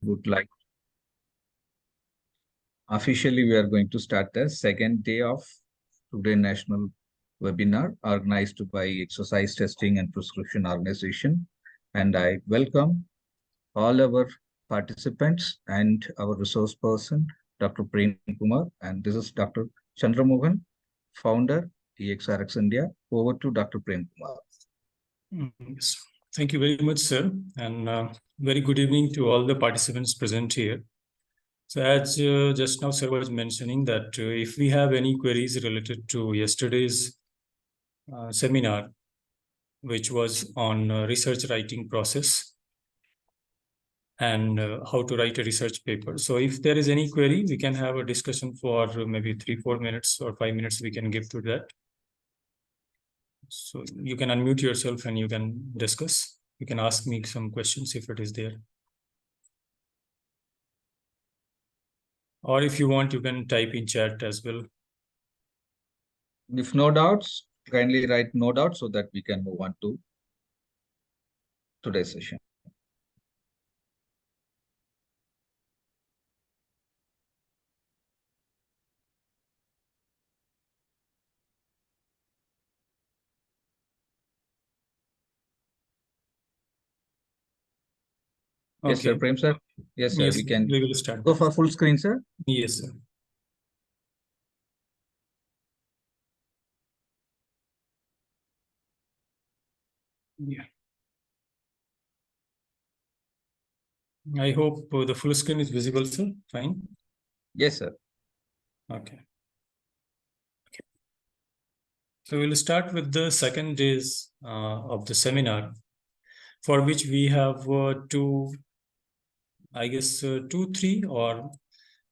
would like officially we are going to start the second day of today national webinar organized by Exercise Testing and Prescription Organization. And I welcome all our participants and our resource person, Dr. Prem Kumar. And this is Dr. Chandramohan, founder, ExRxIndia. Over to Dr. Prem Kumar. Yes. Thank you very much, sir. And very good evening to all the participants present here. So as just now sir was mentioning that if we have any queries related to yesterday's seminar, which was on research writing process and how to write a research paper. So if there is any query, we can have a discussion for maybe 3-4 minutes or 5 minutes we can give to that. So you can unmute yourself and you can discuss. You can ask me some questions if it is there. Or if you want, you can type in chat as well. If no doubts, kindly write no doubt so that we can move on to today's session. Okay. Yes, sir, Prem, sir. Yes, sir, yes, we will start. Go for full screen, sir. Yes, sir. Yeah. I hope the full screen is visible, sir. Fine. Yes, sir. Okay. So we'll start with the second days of the seminar, for which we have two, 3 or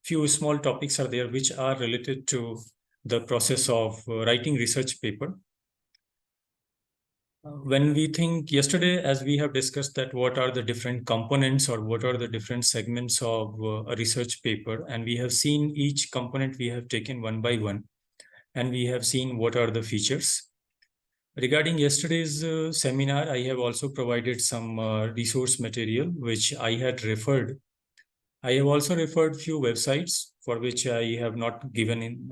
few small topics are there which are related to the process of writing research paper. When we think yesterday, as we have discussed that what are the different components or what are the different segments of a research paper, and we have seen each component we have taken one by one, and we have seen what are the features. Regarding yesterday's seminar, I have also provided some resource material which I had referred. I have also referred few websites for which I have not given in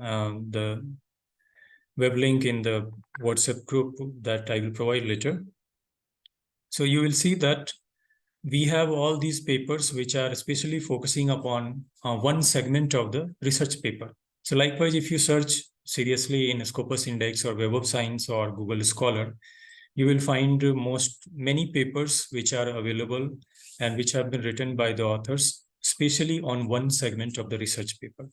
the web link in the WhatsApp group that I will provide later. So you will see that we have all these papers which are especially focusing upon one segment of the research paper. So likewise, if you search seriously in Scopus Index or Web of Science or Google Scholar, you will find many papers which are available and which have been written by the authors, especially on one segment of the research paper.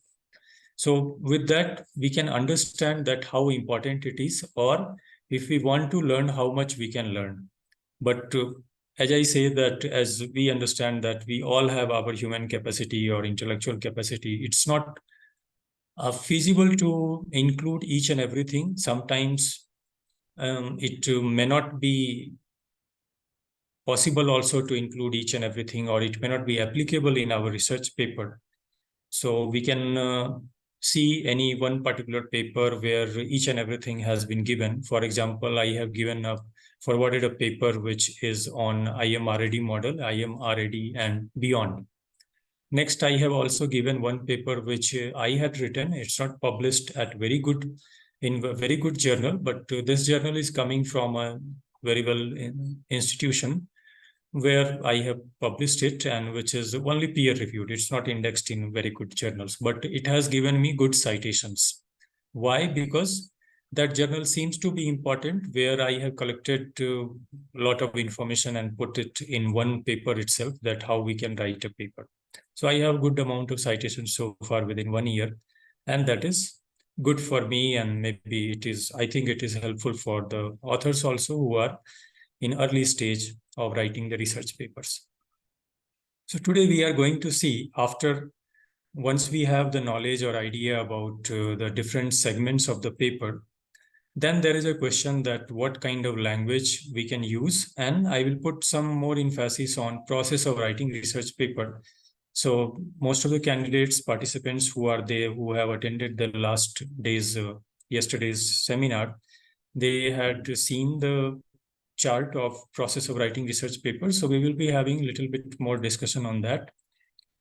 So with that, we can understand that how important it is, or if we want to learn, how much we can learn. But as I say that, as we understand that we all have our human capacity or intellectual capacity, it's not feasible to include each and everything. Sometimes it may not be possible also to include each and everything, or it may not be applicable in our research paper. So we can see any one particular paper where each and everything has been given. For example, I have forwarded a paper which is on IMRAD model, IMRAD and beyond. Next, I have also given one paper which I had written. It's not published in a very good journal, but this journal is coming from a very well institution where I have published it, and which is only peer reviewed. It's not indexed in very good journals, but it has given me good citations. Why? Because that journal seems to be important, where I have collected a lot of information and put it in one paper itself, that how we can write a paper. So I have good amount of citations so far within 1 year, and that is good for me, and maybe I think it is helpful for the authors also who are in early stage of writing the research papers. So today we are going to see, once we have the knowledge or idea about the different segments of the paper, then there is a question that what kind of language we can use, and I will put some more emphasis on process of writing research paper. So most of the candidates, participants who are there, who have attended the yesterday's seminar, they had seen the chart of process of writing research papers. So we will be having a little bit more discussion on that.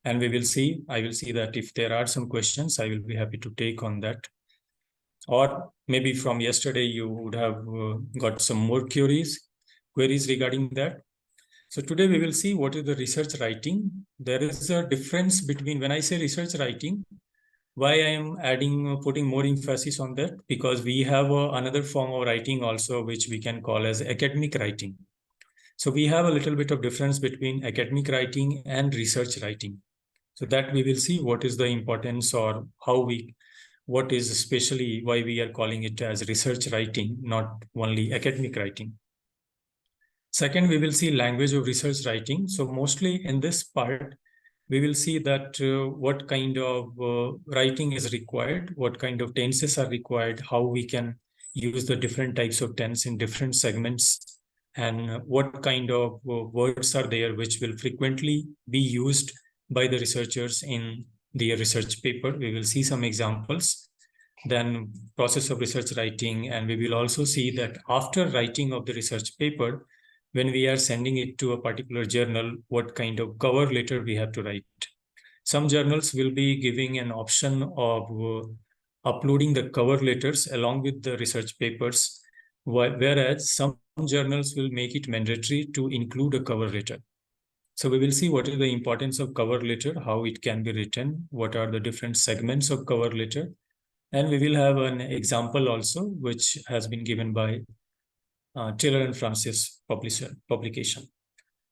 And I will see that if there are some questions, I will be happy to take on that. Or maybe from yesterday, you would have got some more queries regarding that. So today we will see what is the research writing. There is a difference between, when I say research writing, why I am putting more emphasis on that, because we have another form of writing also, which we can call as academic writing. So we have a little bit of difference between academic writing and research writing. So that we will see what is the importance, or what is especially why we are calling it as research writing, not only academic writing. Second, we will see language of research writing. So mostly in this part, we will see that what kind of writing is required, what kind of tenses are required, how we can use the different types of tense in different segments, and what kind of words are there which will frequently be used by the researchers in their research paper. We will see some examples, then process of research writing, and we will also see that after writing of the research paper, when we are sending it to a particular journal, what kind of cover letter we have to write. Some journals will be giving an option of uploading the cover letters along with the research papers, whereas some journals will make it mandatory to include a cover letter. So we will see what is the importance of cover letter, how it can be written, what are the different segments of cover letter, and we will have an example also, which has been given by Taylor and Francis publication.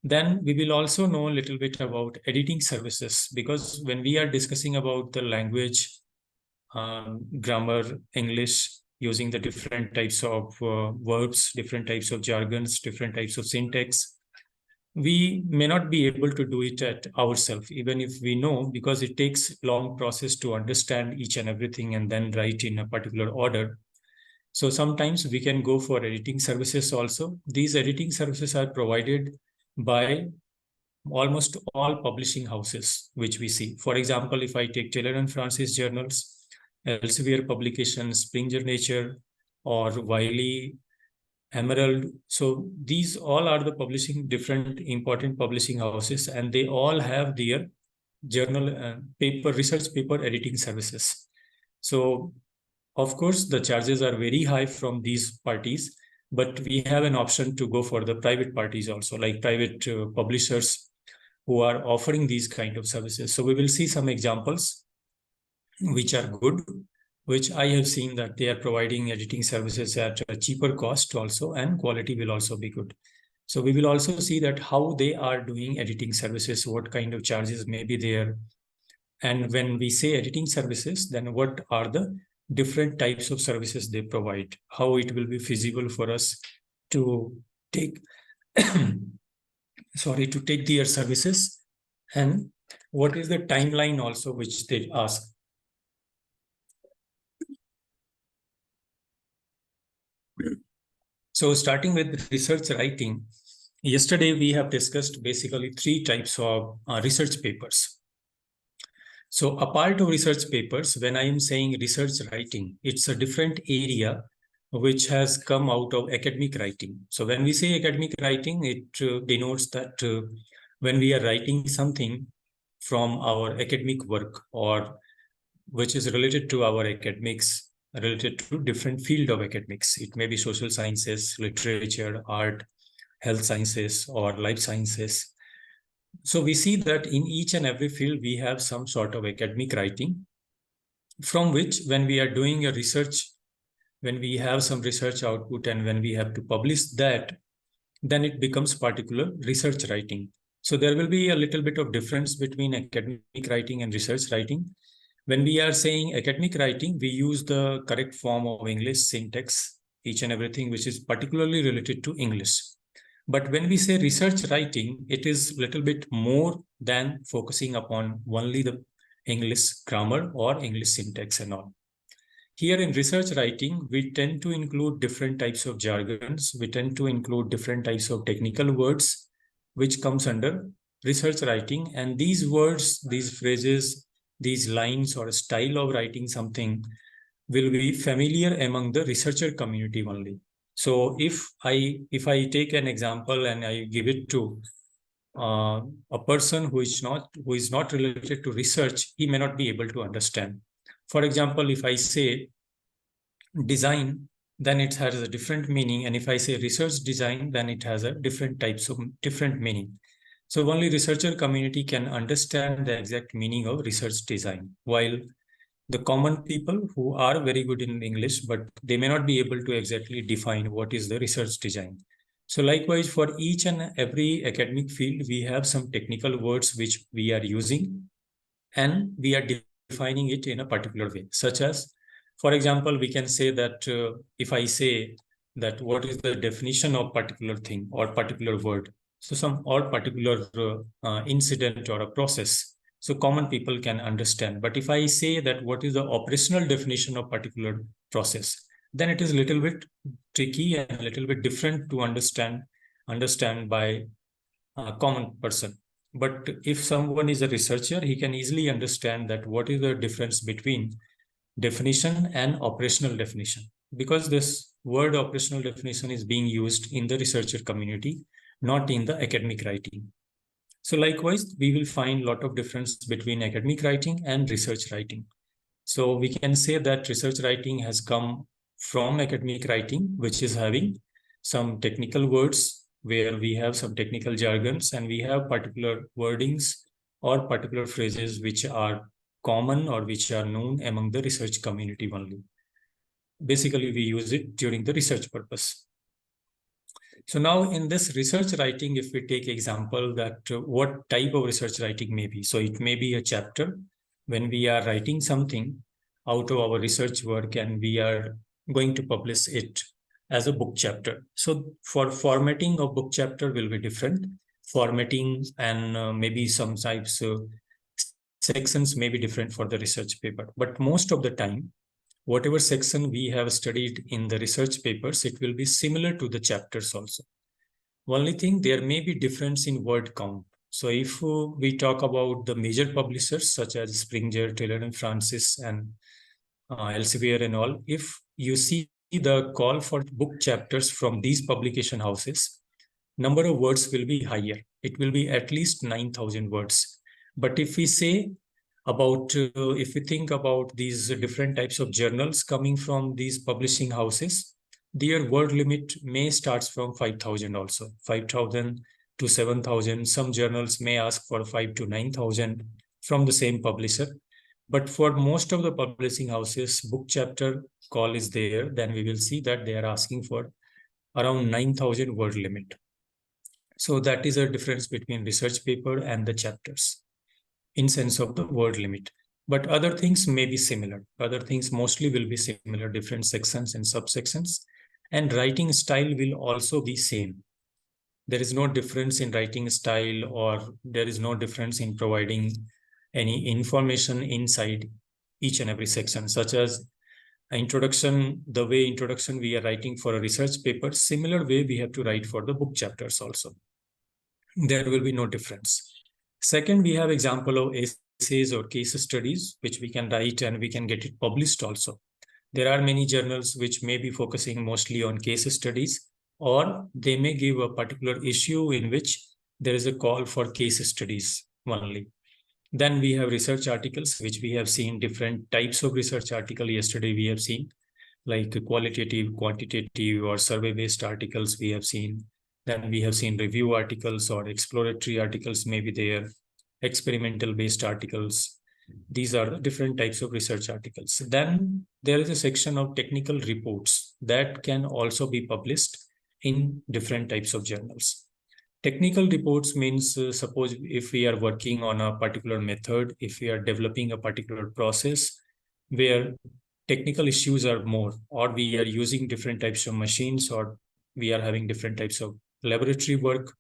Then we will also know a little bit about editing services, because when we are discussing about the language, grammar, English, using the different types of verbs, different types of jargons, different types of syntax, we may not be able to do it at ourselves, even if we know, because it takes long process to understand each and everything and then write in a particular order. So sometimes we can go for editing services also. These editing services are provided by almost all publishing houses, which we see. For example, if I take Taylor and Francis journals, Elsevier publications, Springer Nature, or Wiley, Emerald. So these all are the different important publishing houses, and they all have their journal research paper editing services. So of course, the charges are very high from these parties, but we have an option to go for the private parties also, like private publishers who are offering these kind of services. So we will see some examples which are good, which I have seen that they are providing editing services at a cheaper cost also, and quality will also be good. So we will also see that how they are doing editing services, what kind of charges may be there. And when we say editing services, then what are the different types of services they provide, how it will be feasible for us to take to take their services, and what is the timeline also which they ask. So starting with research writing, yesterday we have discussed basically three types of research papers. So a part of research papers, when I am saying research writing, it's a different area which has come out of academic writing. So when we say academic writing, it denotes that when we are writing something from our academic work, or which is related to our academics, related to different field of academics. It may be social sciences, literature, art, health sciences, or life sciences. So we see that in each and every field, we have some sort of academic writing, from which when we are doing a research, when we have some research output and when we have to publish that, then it becomes particular research writing. So there will be a little bit of difference between academic writing and research writing. When we are saying academic writing, we use the correct form of English syntax, each and everything which is particularly related to English. But when we say research writing, it is a little bit more than focusing upon only the English grammar or English syntax and all. Here in research writing, we tend to include different types of jargons. We tend to include different types of technical words, which comes under research writing. And these words, these phrases, these lines or style of writing something will be familiar among the researcher community only. So if I take an example and I give it to a person who is not related to research, he may not be able to understand. For example, if I say design, then it has a different meaning, and if I say research design, then it has a different meaning. So only researcher community can understand the exact meaning of research design, while the common people who are very good in English, but they may not be able to exactly define what is the research design. So likewise, for each and every academic field, we have some technical words which we are using, and we are defining it in a particular way, such as, for example, we can say that if I say that what is the definition of particular thing or particular word, so some or particular incident or a process, so common people can understand. But if I say that what is the operational definition of particular process, then it is a little bit tricky and a little bit different to understand by a common person. But if someone is a researcher, he can easily understand that what is the difference between definition and operational definition, because this word operational definition is being used in the researcher community, not in the academic writing. So likewise, we will find a lot of difference between academic writing and research writing. So we can say that research writing has come from academic writing, which is having some technical words where we have some technical jargons, and we have particular wordings or particular phrases which are common or which are known among the research community only. Basically, we use it during the research purpose. So now in this research writing, if we take example that what type of research writing may be. So it may be a chapter when we are writing something out of our research work and we are going to publish it as a book chapter. So for formatting of book chapter will be different. Formatting and maybe some types of sections may be different for the research paper. But most of the time, whatever section we have studied in the research papers, it will be similar to the chapters also. Only thing, there may be difference in word count. So if we talk about the major publishers such as Springer, Taylor and Francis and Elsevier and all, if you see the call for book chapters from these publication houses, number of words will be higher. It will be at least 9,000 words. But if we say about, if we think about these different types of journals coming from these publishing houses, their word limit may starts from 5,000 also, 5,000 to 7,000. Some journals may ask for 5 to 9,000 from the same publisher. But for most of the publishing houses, book chapter call is there, then we will see that they are asking for around 9,000 word limit. So that is a difference between research paper and the chapters in sense of the word limit. But other things may be similar. Other things mostly will be similar, different sections and subsections. And writing style will also be same. There is no difference in writing style, or there is no difference in providing any information inside each and every section, such as introduction, the way introduction we are writing for a research paper, similar way we have to write for the book chapters also. There will be no difference. Second, we have example of essays or case studies, which we can write and we can get it published also. There are many journals which may be focusing mostly on case studies, or they may give a particular issue in which there is a call for case studies only. Then we have research articles, which we have seen different types of research article. Yesterday we have seen like qualitative, quantitative, or survey-based articles we have seen. Then we have seen review articles or exploratory articles may be there, experimental-based articles. These are the different types of research articles. Then there is a section of technical reports that can also be published in different types of journals. Technical reports means, suppose if we are working on a particular method, if we are developing a particular process where technical issues are more, or we are using different types of machines, or we are having different types of laboratory work.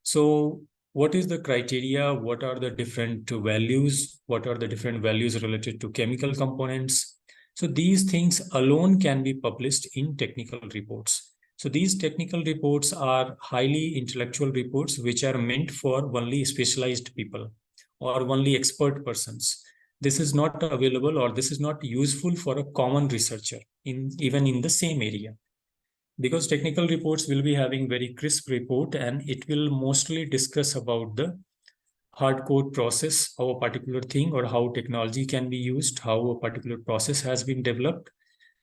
So what is the criteria? What are the different values? What are the different values related to chemical components? So these things alone can be published in technical reports. So these technical reports are highly intellectual reports, which are meant for only specialized people or only expert persons. This is not available, or this is not useful for a common researcher even in the same area. because technical reports will be having very crisp report, and it will mostly discuss about the hardcore process of a particular thing, or how technology can be used, how a particular process has been developed.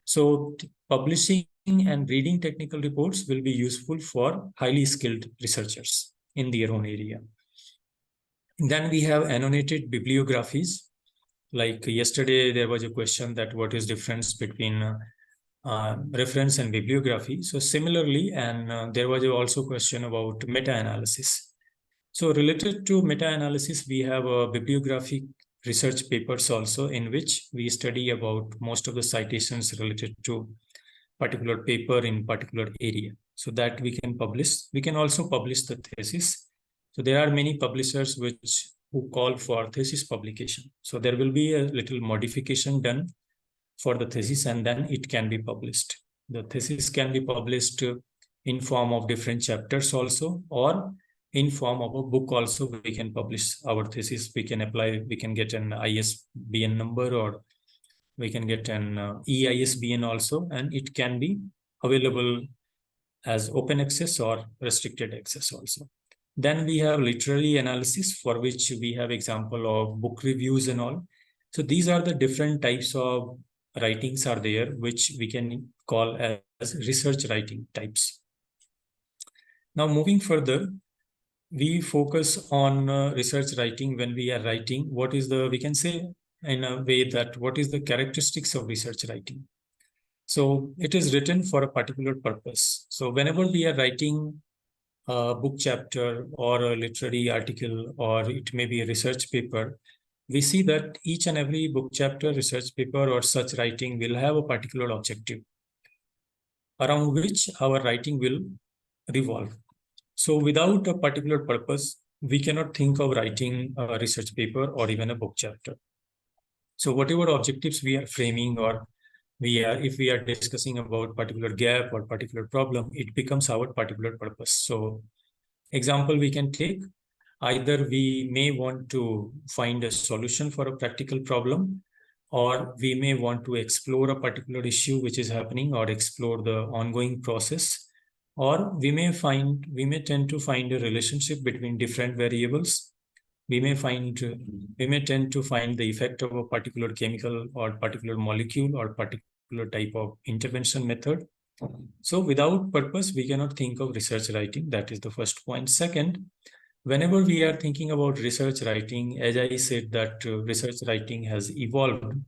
So publishing and reading technical reports will be useful for highly skilled researchers in their own area. Then we have annotated bibliographies. Like yesterday, there was a question that what is difference between reference and bibliography. So similarly, and there was also a question about meta-analysis. So related to meta-analysis, we have a bibliographic research papers also, in which we study about most of the citations related to particular paper in particular area, so that we can publish. We can also publish the thesis. So there are many publishers who call for thesis publication. So there will be a little modification done for the thesis, and then it can be published. The thesis can be published in form of different chapters also, or in form of a book also. We can publish our thesis. We can apply, we can get an ISBN number, or we can get an EISBN also, and it can be available as open access or restricted access also. Then we have literary analysis, for which we have example of book reviews and all. So these are the different types of writings are there, which we can call as research writing types. Now moving further, we focus on research writing. When we are writing, what is the, we can say in a way that what is the characteristics of research writing. So it is written for a particular purpose. So whenever we are writing a book chapter or a literary article, or it may be a research paper, we see that each and every book chapter, research paper, or such writing will have a particular objective around which our writing will revolve. So without a particular purpose, we cannot think of writing a research paper or even a book chapter. So whatever objectives we are framing, or if we are discussing about particular gap or particular problem, it becomes our particular purpose. So example we can take, either we may want to find a solution for a practical problem, or we may want to explore a particular issue which is happening, or explore the ongoing process, or we may tend to find a relationship between different variables. We may tend to find the effect of a particular chemical or particular molecule or particular type of intervention method. So without purpose, we cannot think of research writing. That is the first point. Second, whenever we are thinking about research writing, as I said, that research writing has evolved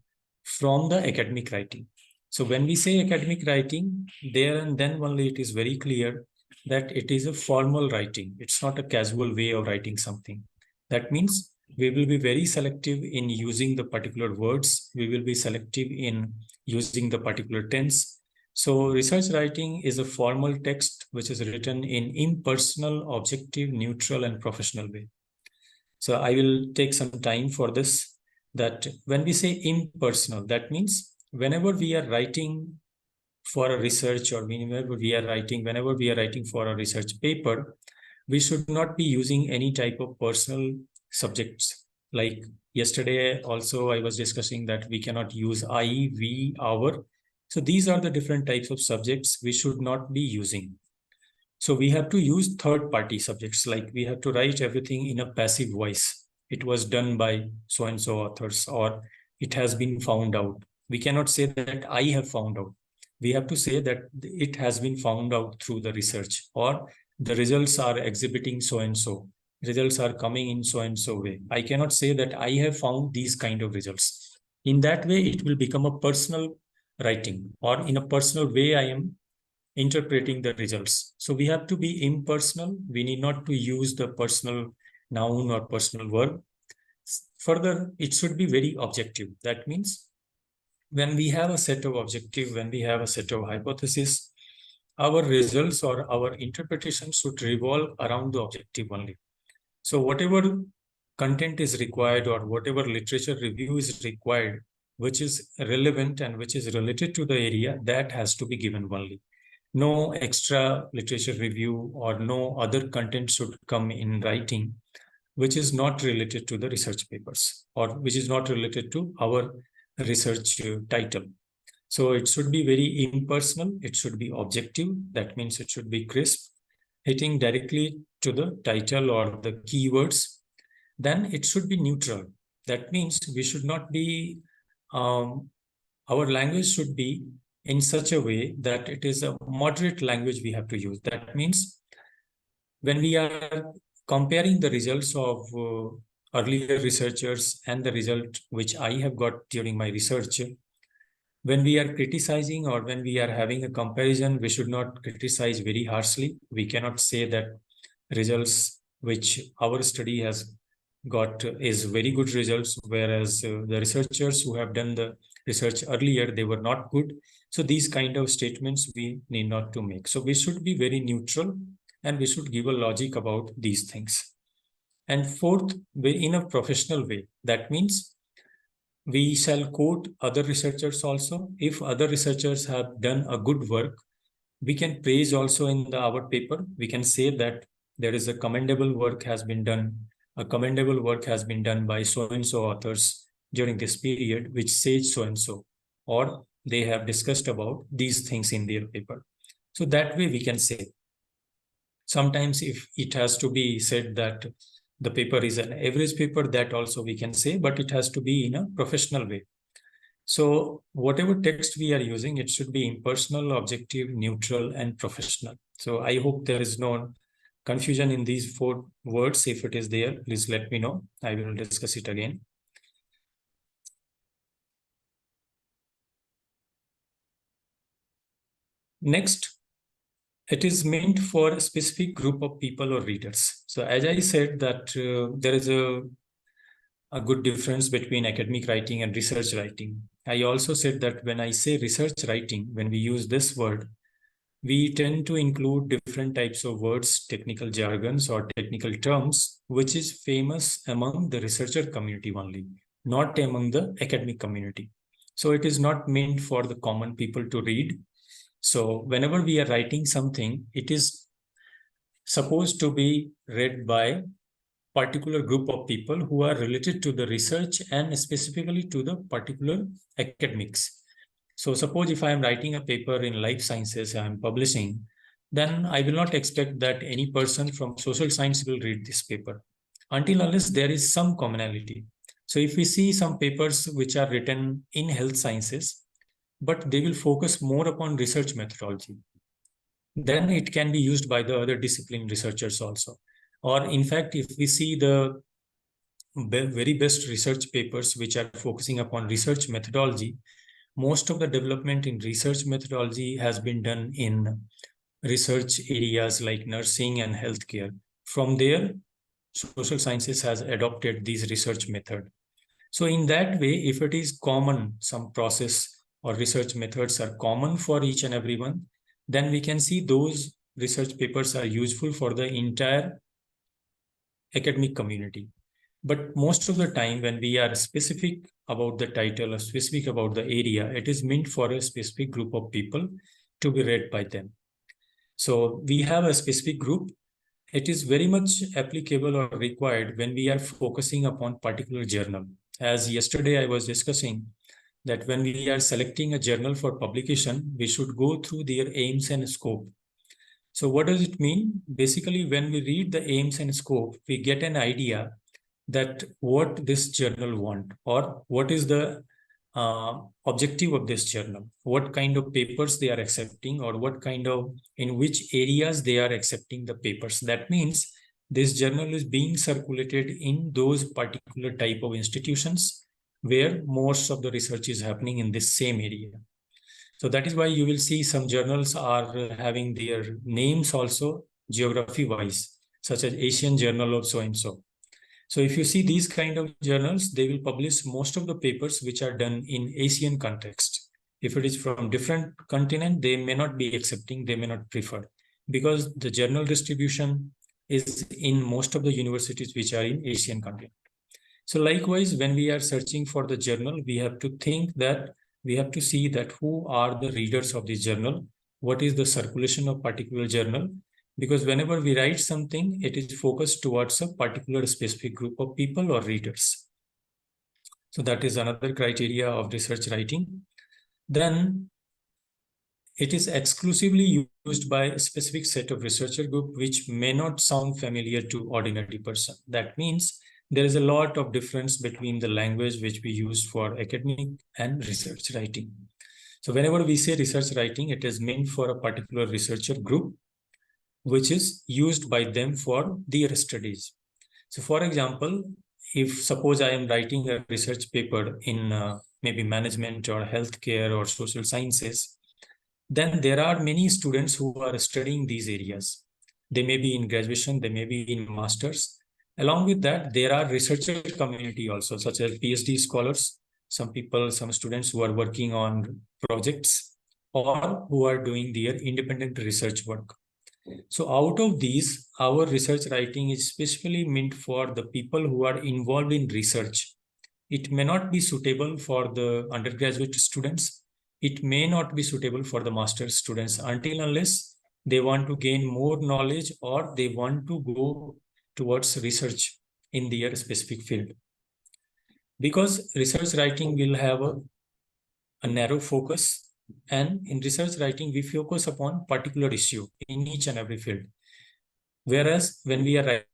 from the academic writing. So when we say academic writing, there and then only it is very clear that it is a formal writing. It's not a casual way of writing something. That means we will be very selective in using the particular words. We will be selective in using the particular tense. So research writing is a formal text which is written in impersonal, objective, neutral, and professional way. So I will take some time for this. That when we say impersonal, that means whenever we are writing for a research, or whenever we are writing for a research paper, we should not be using any type of personal subjects. Like yesterday also I was discussing that we cannot use I, we, our. So these are the different types of subjects we should not be using. So we have to use third-party subjects, like we have to write everything in a passive voice. It was done by so-and-so authors, or it has been found out. We cannot say that I have found out. We have to say that it has been found out through the research, or the results are exhibiting so-and-so. Results are coming in so-and-so way. I cannot say that I have found these kind of results. In that way, it will become a personal writing, or in a personal way, I am interpreting the results. So we have to be impersonal. We need not to use the personal noun or personal verb. Further, it should be very objective. That means when we have a set of objective, when we have a set of hypothesis, our results or our interpretation should revolve around the objective only. So whatever content is required, or whatever literature review is required, which is relevant and which is related to the area, that has to be given only. No extra literature review or no other content should come in writing which is not related to the research papers, or which is not related to our research title. So it should be very impersonal. It should be objective. That means it should be crisp, hitting directly to the title or the keywords. Then it should be neutral. That means we should not be, our language should be in such a way that it is a moderate language we have to use. That means when we are comparing the results of earlier researchers and the result which I have got during my research, when we are criticizing or when we are having a comparison, we should not criticize very harshly. We cannot say that results which our study has got is very good results, whereas the researchers who have done the research earlier, they were not good. So these kind of statements we need not to make. So we should be very neutral and we should give a logic about these things. And fourth, in a professional way. That means we shall quote other researchers also. If other researchers have done a good work, we can praise also in our paper. We can say that there is a commendable work has been done. A commendable work has been done by so-and-so authors during this period, which says so-and-so, or they have discussed about these things in their paper. So that way we can say. Sometimes if it has to be said that the paper is an average paper, that also we can say, but it has to be in a professional way. So whatever text we are using, it should be impersonal, objective, neutral, and professional. So I hope there is no confusion in these 4 words. If it is there, please let me know. I will discuss it again. Next, it is meant for a specific group of people or readers. So as I said that there is a good difference between academic writing and research writing. I also said that when I say research writing, when we use this word, we tend to include different types of words, technical jargons or technical terms, which is famous among the researcher community only, not among the academic community. So it is not meant for the common people to read. So whenever we are writing something, it is supposed to be read by particular group of people who are related to the research and specifically to the particular academics. So suppose if I am writing a paper in life sciences, I am publishing, then I will not expect that any person from social science will read this paper until unless there is some commonality. So if we see some papers which are written in health sciences, but they will focus more upon research methodology, then it can be used by the other discipline researchers also. Or in fact, if we see the very best research papers which are focusing upon research methodology, most of the development in research methodology has been done in research areas like nursing and healthcare. From there, social sciences has adopted these research method. So in that way, if it is common, some process or research methods are common for each and everyone, then we can see those research papers are useful for the entire academic community. But most of the time, when we are specific about the title or specific about the area, it is meant for a specific group of people to be read by them. So we have a specific group. It is very much applicable or required when we are focusing upon particular journal. As yesterday I was discussing that when we are selecting a journal for publication, we should go through their aims and scope. So what does it mean? Basically, when we read the aims and scope, we get an idea that what this journal want or what is the objective of this journal, what kind of papers they are accepting or what kind of, in which areas they are accepting the papers. That means this journal is being circulated in those particular type of institutions where most of the research is happening in this same area. So that is why you will see some journals are having their names also geography wise, such as Asian Journal of so-and-so. So if you see these kind of journals, they will publish most of the papers which are done in Asian context. If it is from different continent, they may not be accepting, they may not prefer, because the journal distribution is in most of the universities which are in Asian continent. So likewise, when we are searching for the journal, we have to think that we have to see that who are the readers of this journal, what is the circulation of particular journal, because whenever we write something, it is focused towards a particular specific group of people or readers. So that is another criteria of research writing. then it is exclusively used by a specific set of researcher group which may not sound familiar to ordinary person. That means there is a lot of difference between the language which we use for academic and research writing. So whenever we say research writing, it is meant for a particular researcher group which is used by them for their studies. So for example, if suppose I am writing a research paper in maybe management or healthcare or social sciences, then there are many students who are studying these areas. They may be in graduation, they may be in masters. Along with that, there are researcher community also, such as PhD scholars, some people, some students who are working on projects or who are doing their independent research work. So out of these, our research writing is specifically meant for the people who are involved in research. It may not be suitable for the undergraduate students. It may not be suitable for the master's students until unless they want to gain more knowledge or they want to go towards research in their specific field. Because research writing will have a narrow focus, and in research writing, we focus upon particular issue in each and every field. Whereas when we are writing,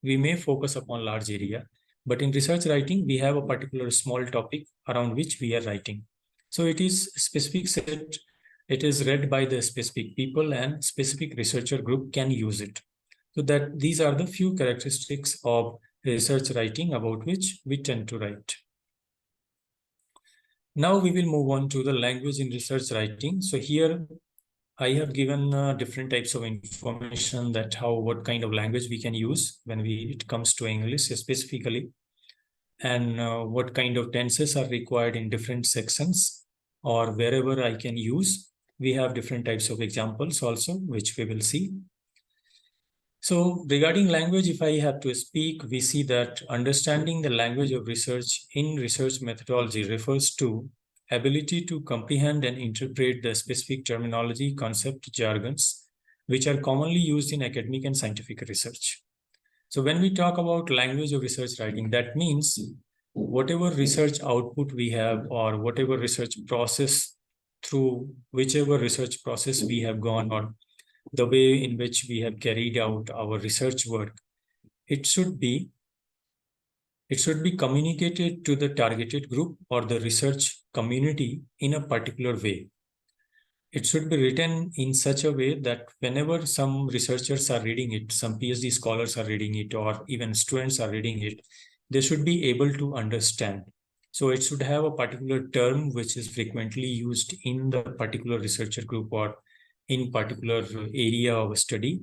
we may focus upon large area, but in research writing, we have a particular small topic around which we are writing. So it is specific set, it is read by the specific people and specific researcher group can use it. So that these are the few characteristics of research writing about which we tend to write. Now we will move on to the language in research writing. So here I have given different types of information that what kind of language we can use when it comes to English specifically, and what kind of tenses are required in different sections or wherever I can use. We have different types of examples also, which we will see. So regarding language, if I have to speak, we see that understanding the language of research in research methodology refers to ability to comprehend and interpret the specific terminology, concept, jargons, which are commonly used in academic and scientific research. So when we talk about language of research writing, that means whatever research output we have or whatever research process, through whichever research process we have gone on, the way in which we have carried out our research work, it should be communicated to the targeted group or the research community in a particular way. It should be written in such a way that whenever some researchers are reading it, some PhD scholars are reading it, or even students are reading it, they should be able to understand. So it should have a particular term which is frequently used in the particular researcher group or in particular area of study.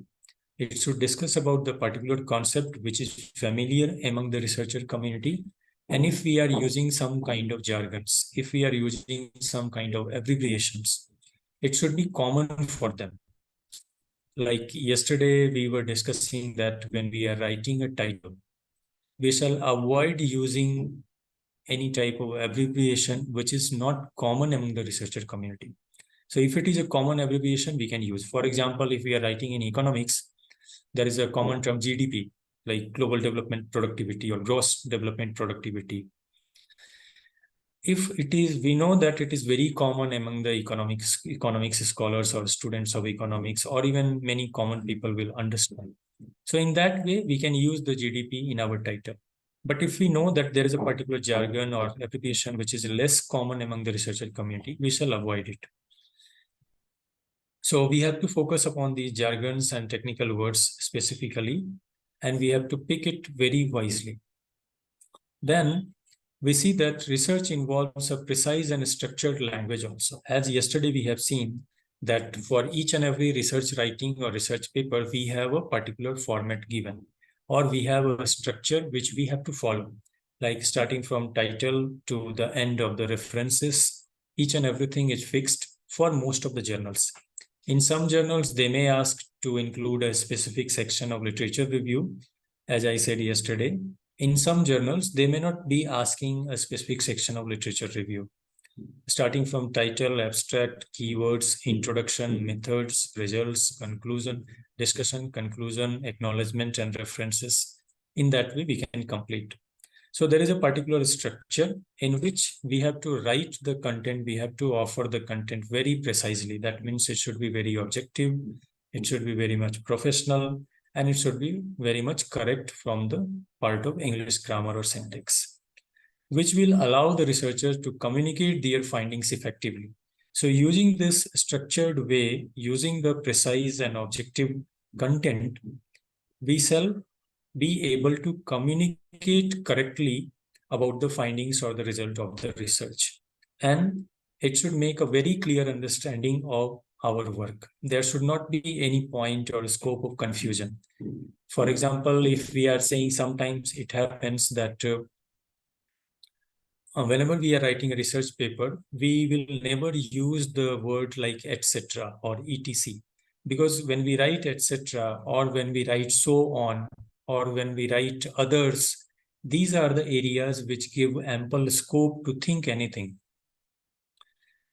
It should discuss about the particular concept which is familiar among the researcher community. And if we are using some kind of jargons, if we are using some kind of abbreviations, it should be common for them. Like yesterday, we were discussing that when we are writing a title, we shall avoid using any type of abbreviation which is not common among the researcher community. So if it is a common abbreviation, we can use. For example, if we are writing in economics, there is a common term GDP, like global development productivity or gross development productivity. If it is, we know that it is very common among the economics scholars or students of economics, or even many common people will understand. So in that way, we can use the GDP in our title. But if we know that there is a particular jargon or abbreviation which is less common among the researcher community, we shall avoid it. So we have to focus upon these jargons and technical words specifically, and we have to pick it very wisely. Then we see that research involves a precise and structured language also. As yesterday we have seen that for each and every research writing or research paper, we have a particular format given, or we have a structure which we have to follow, like starting from title to the end of the references. Each and everything is fixed for most of the journals. In some journals, they may ask to include a specific section of literature review, as I said yesterday. In some journals, they may not be asking a specific section of literature review. Starting from title, abstract, keywords, introduction, methods, results, conclusion, discussion, conclusion, acknowledgement, and references. In that way, we can complete. So there is a particular structure in which we have to write the content, we have to offer the content very precisely. That means it should be very objective, it should be very much professional, and it should be very much correct from the part of English grammar or syntax, which will allow the researchers to communicate their findings effectively. So using this structured way, using the precise and objective content, we shall be able to communicate correctly about the findings or the result of the research. And it should make a very clear understanding of our work. There should not be any point or scope of confusion. For example, if we are saying sometimes it happens that whenever we are writing a research paper, we will never use the word like etc. or etc. Because when we write etc. or when we write so on, or when we write others, these are the areas which give ample scope to think anything.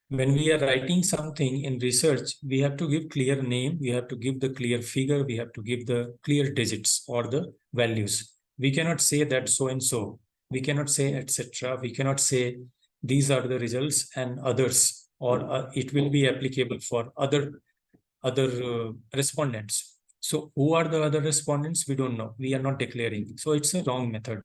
When we are writing something in research, we have to give clear name, we have to give the clear figure, we have to give the clear digits or the values. We cannot say that so and so. We cannot say etc. We cannot say these are the results and others, or it will be applicable for other respondents. So who are the other respondents? We don't know. We are not declaring. So it's a wrong method.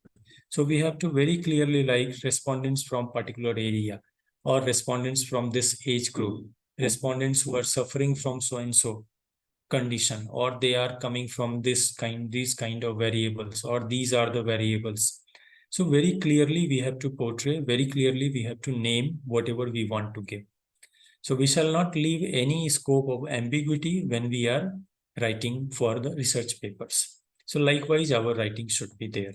So we have to very clearly like respondents from particular area, or respondents from this age group, respondents who are suffering from so and so condition, or they are coming from these kind of variables, or these are the variables. So very clearly we have to portray, very clearly we have to name whatever we want to give. So we shall not leave any scope of ambiguity when we are writing for the research papers. So likewise, our writing should be there.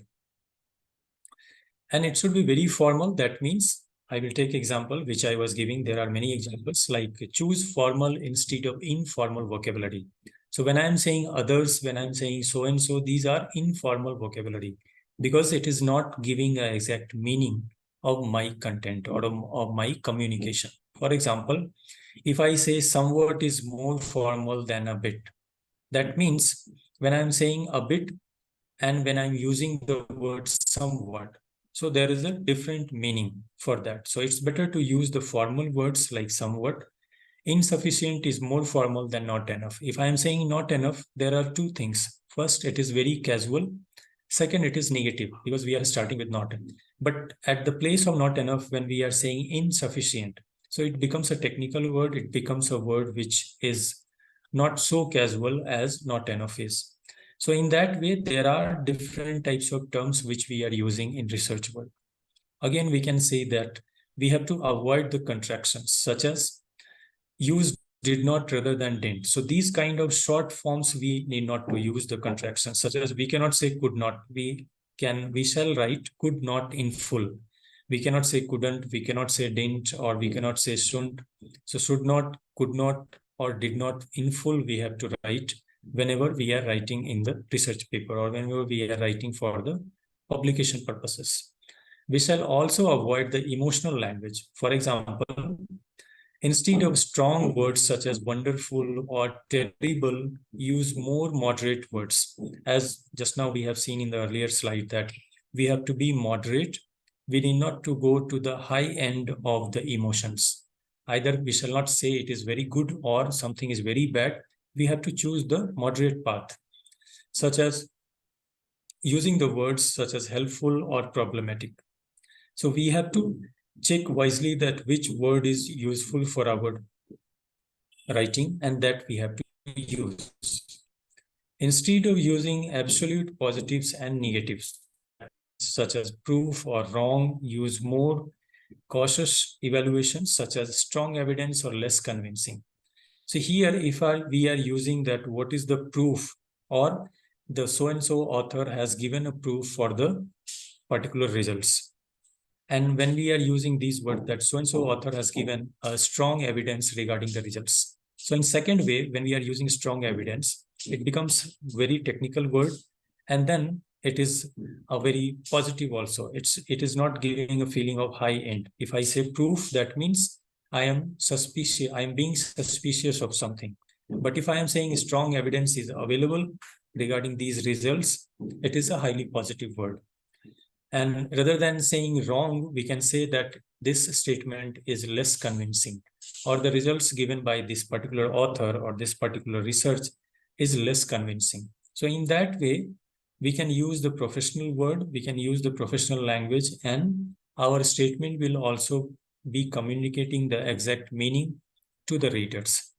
And it should be very formal. That means I will take example, which I was giving. There are many examples like choose formal instead of informal vocabulary. So when I'm saying others, when I'm saying so and so, these are informal vocabulary because it is not giving an exact meaning of my content or of my communication. For example, if I say somewhat is more formal than a bit, that means when I'm saying a bit and when I'm using the word somewhat, so there is a different meaning for that. So it's better to use the formal words like somewhat. Insufficient is more formal than not enough. If I am saying not enough, there are two things. First, it is very casual. Second, it is negative because we are starting with not enough. But at the place of not enough, when we are saying insufficient, so it becomes a technical word. It becomes a word which is not so casual as not enough is. So in that way, there are different types of terms which we are using in research work. Again, we can say that we have to avoid the contractions such as use did not rather than didn't. So these kind of short forms, we need not to use the contractions, such as we cannot say could not. We shall write could not in full. We cannot say couldn't, we cannot say didn't, or we cannot say shouldn't. So should not, could not, or did not in full, we have to write whenever we are writing in the research paper or whenever we are writing for the publication purposes. We shall also avoid the emotional language. For example, instead of strong words such as wonderful or terrible, use more moderate words. As just now we have seen in the earlier slide that we have to be moderate. We need not to go to the high end of the emotions. Either we shall not say it is very good or something is very bad. We have to choose the moderate path, such as using the words such as helpful or problematic. So we have to check wisely that which word is useful for our writing and that we have to use. Instead of using absolute positives and negatives, such as proof or wrong, use more cautious evaluations such as strong evidence or less convincing. So here, if we are using that what is the proof, or the so-and-so author has given a proof for the particular results. And when we are using these words that so-and-so author has given a strong evidence regarding the results. So in second way, when we are using strong evidence, it becomes very technical word. And then it is a very positive also. It is not giving a feeling of high end. If I say proof, that means I am suspicious. I am being suspicious of something. But if I am saying strong evidence is available regarding these results, it is a highly positive word. And rather than saying wrong, we can say that this statement is less convincing, or the results given by this particular author or this particular research is less convincing. So in that way, we can use the professional word, we can use the professional language, and our statement will also be communicating the exact meaning to the readers.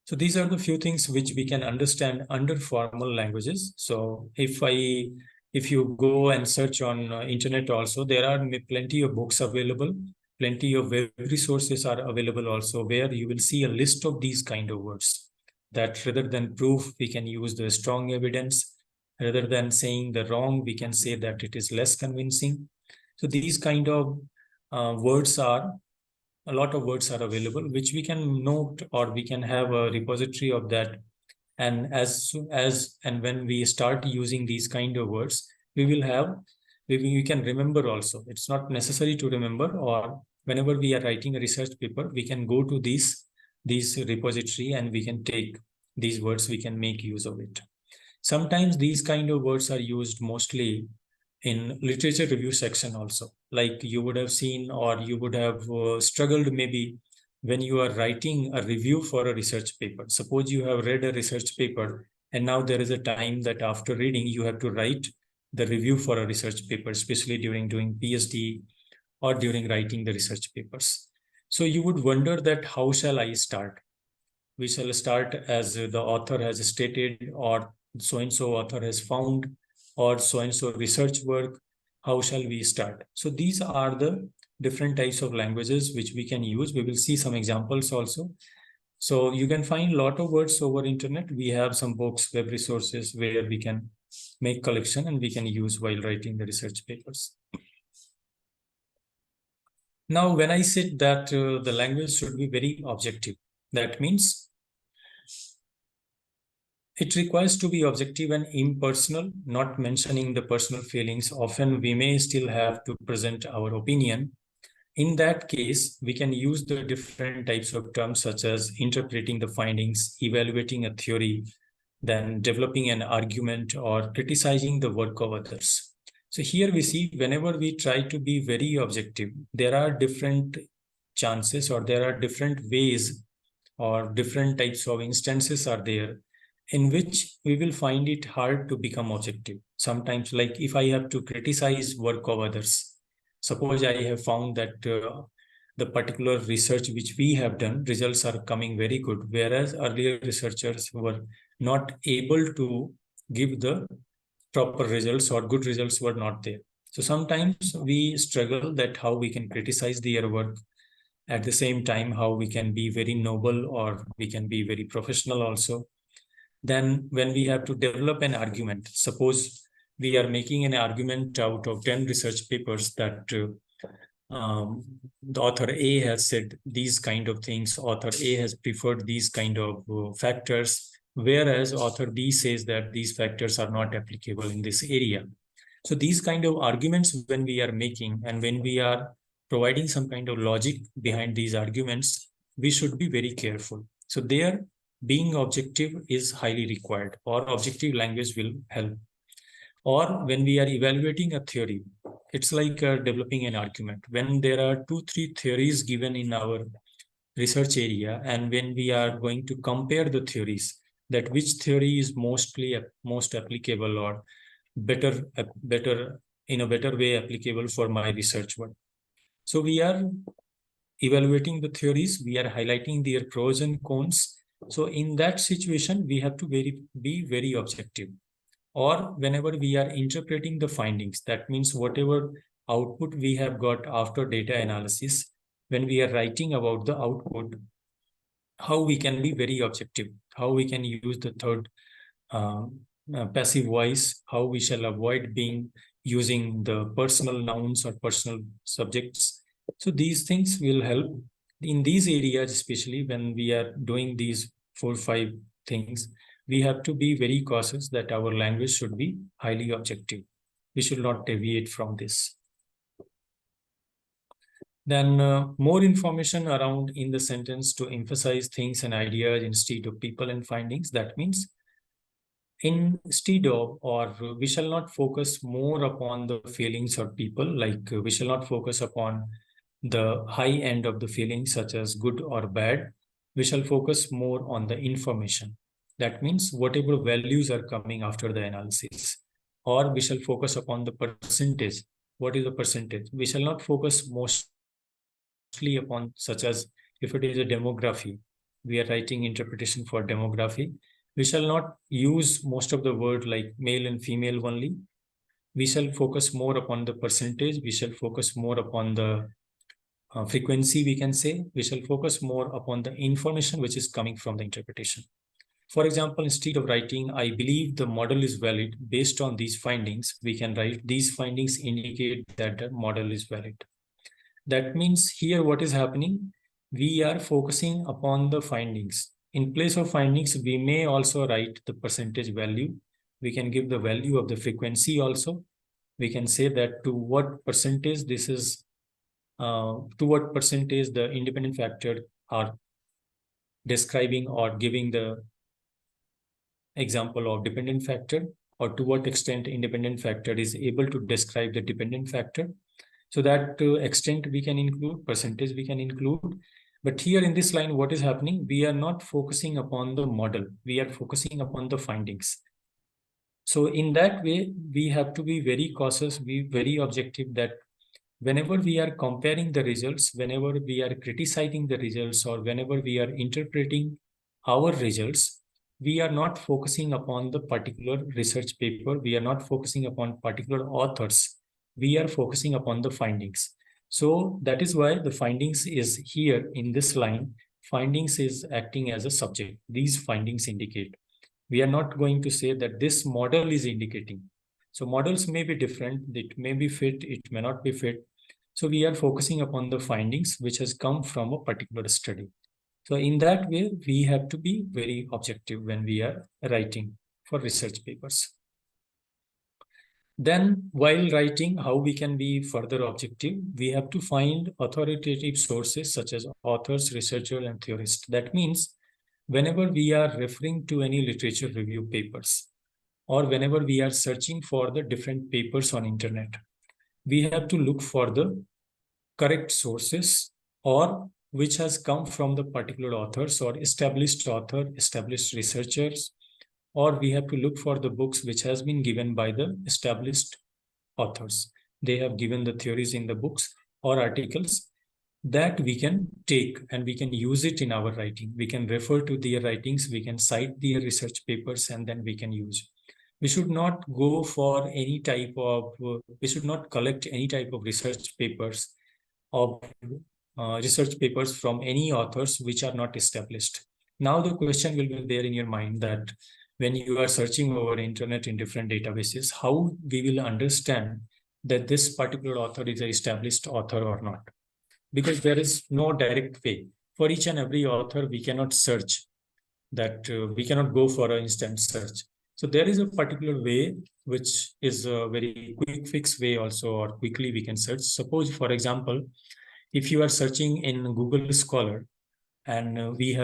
So these are the few things which we can understand under formal languages. So if you go and search on internet also, there are plenty of books available, plenty of web resources are available also, where you will see a list of these kind of words, that rather than proof, we can use the strong evidence. Rather than saying the wrong, we can say that it is less convincing. So these kind of words are, a lot of words are available, which we can note, or we can have a repository of that. And and when we start using these kind of words, we can remember also. It's not necessary to remember, or whenever we are writing a research paper, we can go to these repository and we can take these words, we can make use of it. Sometimes these kind of words are used mostly in literature review section also. Like you would have seen, or you would have struggled maybe when you are writing a review for a research paper. Suppose you have read a research paper, and now there is a time that after reading, you have to write the review for a research paper, especially during doing PhD or during writing the research papers. So you would wonder that how shall I start? We shall start as the author has stated, or so-and-so author has found, or so-and-so research work. How shall we start? So these are the different types of languages which we can use. We will see some examples also. So you can find a lot of words over internet. We have some books, web resources where we can make collection and we can use while writing the research papers. Now, when I said that the language should be very objective, that means it requires to be objective and impersonal, not mentioning the personal feelings. Often we may still have to present our opinion. In that case, we can use the different types of terms such as interpreting the findings, evaluating a theory, then developing an argument, or criticizing the work of others. So here we see, whenever we try to be very objective, there are different chances, or there are different ways, or different types of instances are there in which we will find it hard to become objective. Sometimes, like if I have to criticize work of others, suppose I have found that the particular research which we have done, results are coming very good, whereas earlier researchers were not able to give the proper results, or good results were not there. So sometimes we struggle that how we can criticize their work, at the same time how we can be very noble, or we can be very professional also. Then when we have to develop an argument, suppose we are making an argument out of 10 research papers that the author A has said these kind of things, author A has preferred these kind of factors, whereas author B says that these factors are not applicable in this area. So these kind of arguments, when we are making and when we are providing some kind of logic behind these arguments, we should be very careful. So there, being objective is highly required, or objective language will help. Or when we are evaluating a theory, it's like developing an argument. When there are 2-3 theories given in our research area, and when we are going to compare the theories, that which theory is most applicable, or better in a better way applicable for my research work. So we are evaluating the theories, we are highlighting their pros and cons. So in that situation, we have to be very objective. Or whenever we are interpreting the findings, that means whatever output we have got after data analysis, when we are writing about the output, how we can be very objective, how we can use the third passive voice, how we shall avoid using the personal nouns or personal subjects. So these things will help in these areas, especially when we are doing these 4-5 things. We have to be very cautious that our language should be highly objective. We should not deviate from this. Then more information around in the sentence to emphasize things and ideas instead of people and findings. That means Instead of, or we shall not focus more upon the feelings of people, like we shall not focus upon the high end of the feelings such as good or bad. We shall focus more on the information. That means whatever values are coming after the analysis. Or we shall focus upon the percentage. What is the percentage? We shall not focus mostly upon, such as if it is a demography, we are writing interpretation for demography. We shall not use most of the word like male and female only. We shall focus more upon the percentage. We shall focus more upon the frequency, we can say. We shall focus more upon the information which is coming from the interpretation. For example, instead of writing, I believe the model is valid based on these findings, we can write these findings indicate that the model is valid. That means here what is happening? We are focusing upon the findings. In place of findings, we may also write the percentage value. We can give the value of the frequency also. We can say that to what percentage this is, to what percentage the independent factor are describing or giving the example of dependent factor, or to what extent independent factor is able to describe the dependent factor. So that extent we can include, percentage we can include. But here in this line, what is happening? We are not focusing upon the model. We are focusing upon the findings. So in that way, we have to be very cautious, be very objective, that whenever we are comparing the results, whenever we are criticizing the results, or whenever we are interpreting our results, we are not focusing upon the particular research paper. We are not focusing upon particular authors. We are focusing upon the findings. So that is why the findings is here in this line. Findings is acting as a subject. These findings indicate. We are not going to say that this model is indicating. So models may be different. It may be fit. It may not be fit. So we are focusing upon the findings which has come from a particular study. So in that way, we have to be very objective when we are writing for research papers. Then while writing, how we can be further objective? We have to find authoritative sources such as authors, researchers, and theorists. That means whenever we are referring to any literature review papers, or whenever we are searching for the different papers on internet, we have to look for the correct sources, or which has come from the particular authors or established author, established researchers, or we have to look for the books which has been given by the established authors. They have given the theories in the books or articles that we can take and we can use it in our writing. We can refer to their writings, we can cite their research papers, and then we can use. We should not go for any type of, we should not collect any type of research papers of research papers from any authors which are not established. Now the question will be there in your mind that when you are searching over internet in different databases, how we will understand that this particular author is an established author or not? Because there is no direct way. For each and every author, we cannot search that, we cannot go for an instant search. So there is a particular way which is a very quick fix way also, or quickly we can search. Suppose, for example, if you are searching in Google Scholar, and we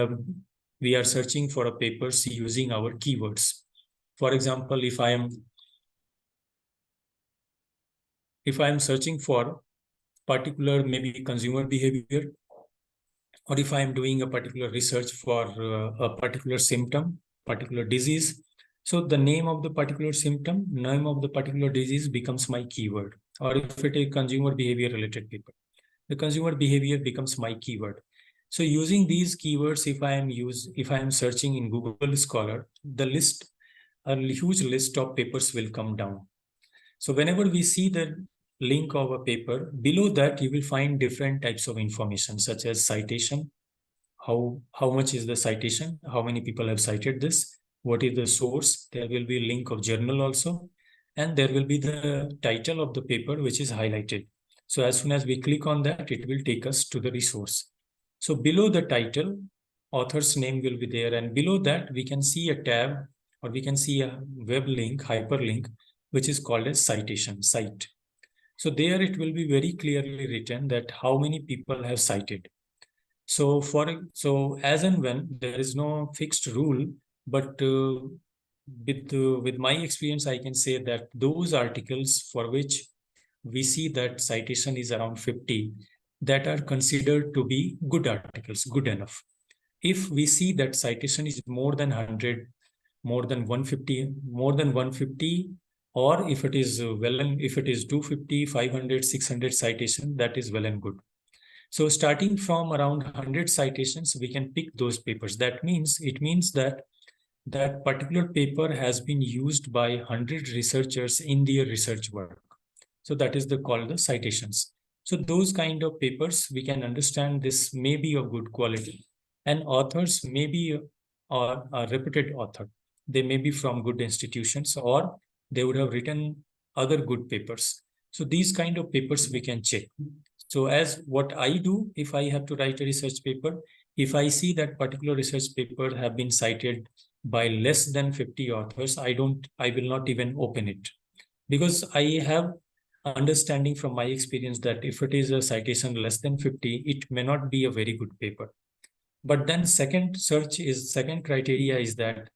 are searching for a papers using our keywords. For example, if I am searching for particular maybe consumer behavior, or if I am doing a particular research for a particular symptom, particular disease, so the name of the particular symptom, name of the particular disease becomes my keyword. Or if it is consumer behavior related paper, the consumer behavior becomes my keyword. So using these keywords, if I am searching in Google Scholar, the list, a huge list of papers will come down. So whenever we see the link of a paper, below that you will find different types of information such as citation, how much is the citation, how many people have cited this, what is the source. There will be a link of journal also, and there will be the title of the paper which is highlighted. So as soon as we click on that, it will take us to the resource. So below the title, author's name will be there, and below that we can see a tab, or we can see a web link, hyperlink, which is called as citation, cite. So there it will be very clearly written that how many people have cited. So as and when, there is no fixed rule, but with my experience, I can say that those articles for which we see that citation is around 50, that are considered to be good articles, good enough. If we see that citation is more than 100, more than 150, more than 150, or if it is well and if it is 250, 500, 600 citation, that is well and good. So starting from around 100 citations, we can pick those papers. That means it means that that particular paper has been used by 100 researchers in their research work. So that is the called the citations. So those kind of papers, we can understand this may be of good quality, and authors may be a reputed author. They may be from good institutions, or they would have written other good papers. So these kind of papers we can check. So as what I do, if I have to write a research paper, if I see that particular research paper have been cited by less than 50 authors, I will not even open it, because I have understanding from my experience that if it is a citation less than 50, it may not be a very good paper. But then second criteria is that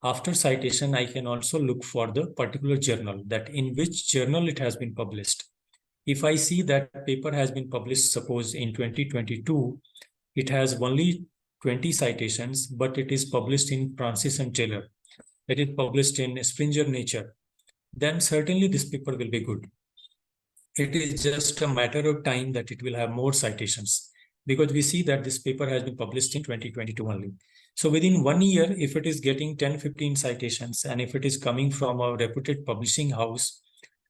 after citation, I can also look for the particular journal, that in which journal it has been published. If I see that paper has been published, suppose in 2022, it has only 20 citations, but it is published in Francis and Taylor, it is published in Springer Nature, then certainly this paper will be good. It is just a matter of time that it will have more citations, because we see that this paper has been published in 2022 only. So within 1 year, if it is getting 10, 15 citations, and if it is coming from a reputed publishing house,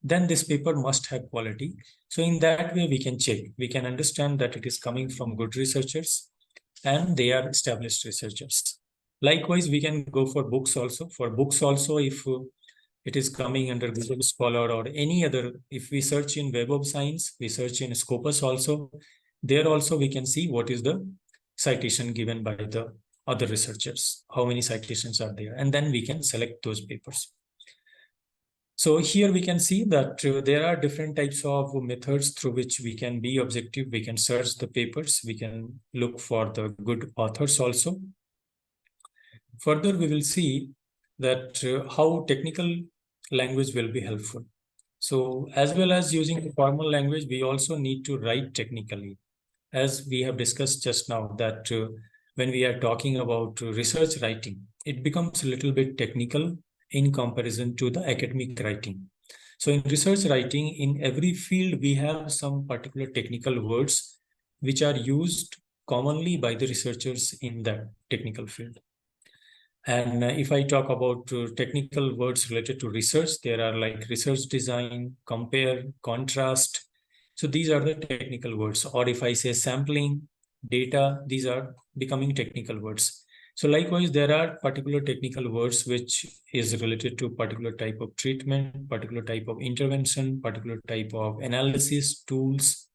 then this paper must have quality. So in that way, we can check. We can understand that it is coming from good researchers and they are established researchers. Likewise, we can go for books also. For books also, if it is coming under Google Scholar or any other, if we search in Web of Science, we search in Scopus also, there also we can see what is the citation given by the other researchers, how many citations are there, and then we can select those papers. So here we can see that there are different types of methods through which we can be objective. We can search the papers, we can look for the good authors also. Further, we will see that how technical language will be helpful. So as well as using the formal language, we also need to write technically. As we have discussed just now, that when we are talking about research writing, it becomes a little bit technical in comparison to the academic writing. So in research writing, in every field, we have some particular technical words which are used commonly by the researchers in that technical field. And if I talk about technical words related to research, there are like research design, compare, contrast. So these are the technical words. Or if I say sampling, data, these are becoming technical words. So likewise, there are particular technical words which is related to particular type of treatment, particular type of intervention, particular type of analysis tools.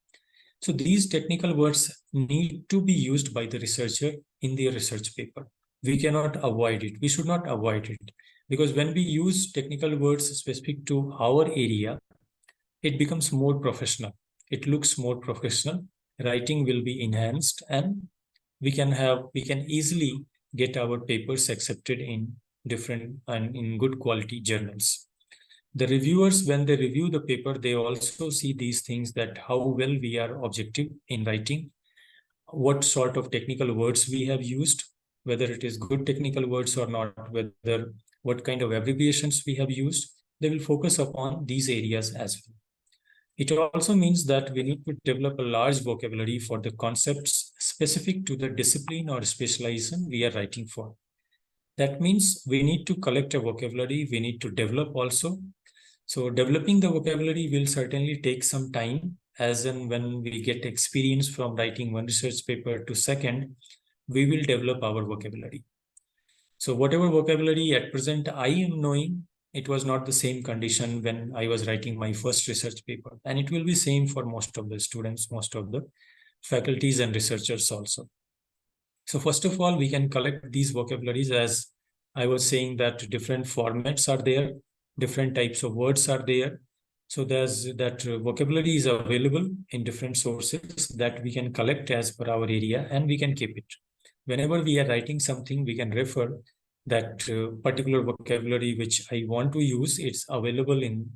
So these technical words need to be used by the researcher in their research paper. We cannot avoid it. We should not avoid it, because when we use technical words specific to our area, it becomes more professional. It looks more professional. Writing will be enhanced, and we can easily get our papers accepted in different and in good quality journals. The reviewers, when they review the paper, they also see these things, that how well we are objective in writing, what sort of technical words we have used, whether it is good technical words or not, whether what kind of abbreviations we have used. They will focus upon these areas as well. It also means that we need to develop a large vocabulary for the concepts specific to the discipline or specialization we are writing for. That means we need to collect a vocabulary, we need to develop also. So developing the vocabulary will certainly take some time, as in when we get experience from writing one research paper to second, we will develop our vocabulary. So whatever vocabulary at present I am knowing, it was not the same condition when I was writing my first research paper. And it will be same for most of the students, most of the faculties and researchers also. So first of all, we can collect these vocabularies. As I was saying, that different formats are there, different types of words are there. So there's that vocabulary is available in different sources that we can collect as per our area, and we can keep it. Whenever we are writing something, we can refer that particular vocabulary which I want to use, it's available in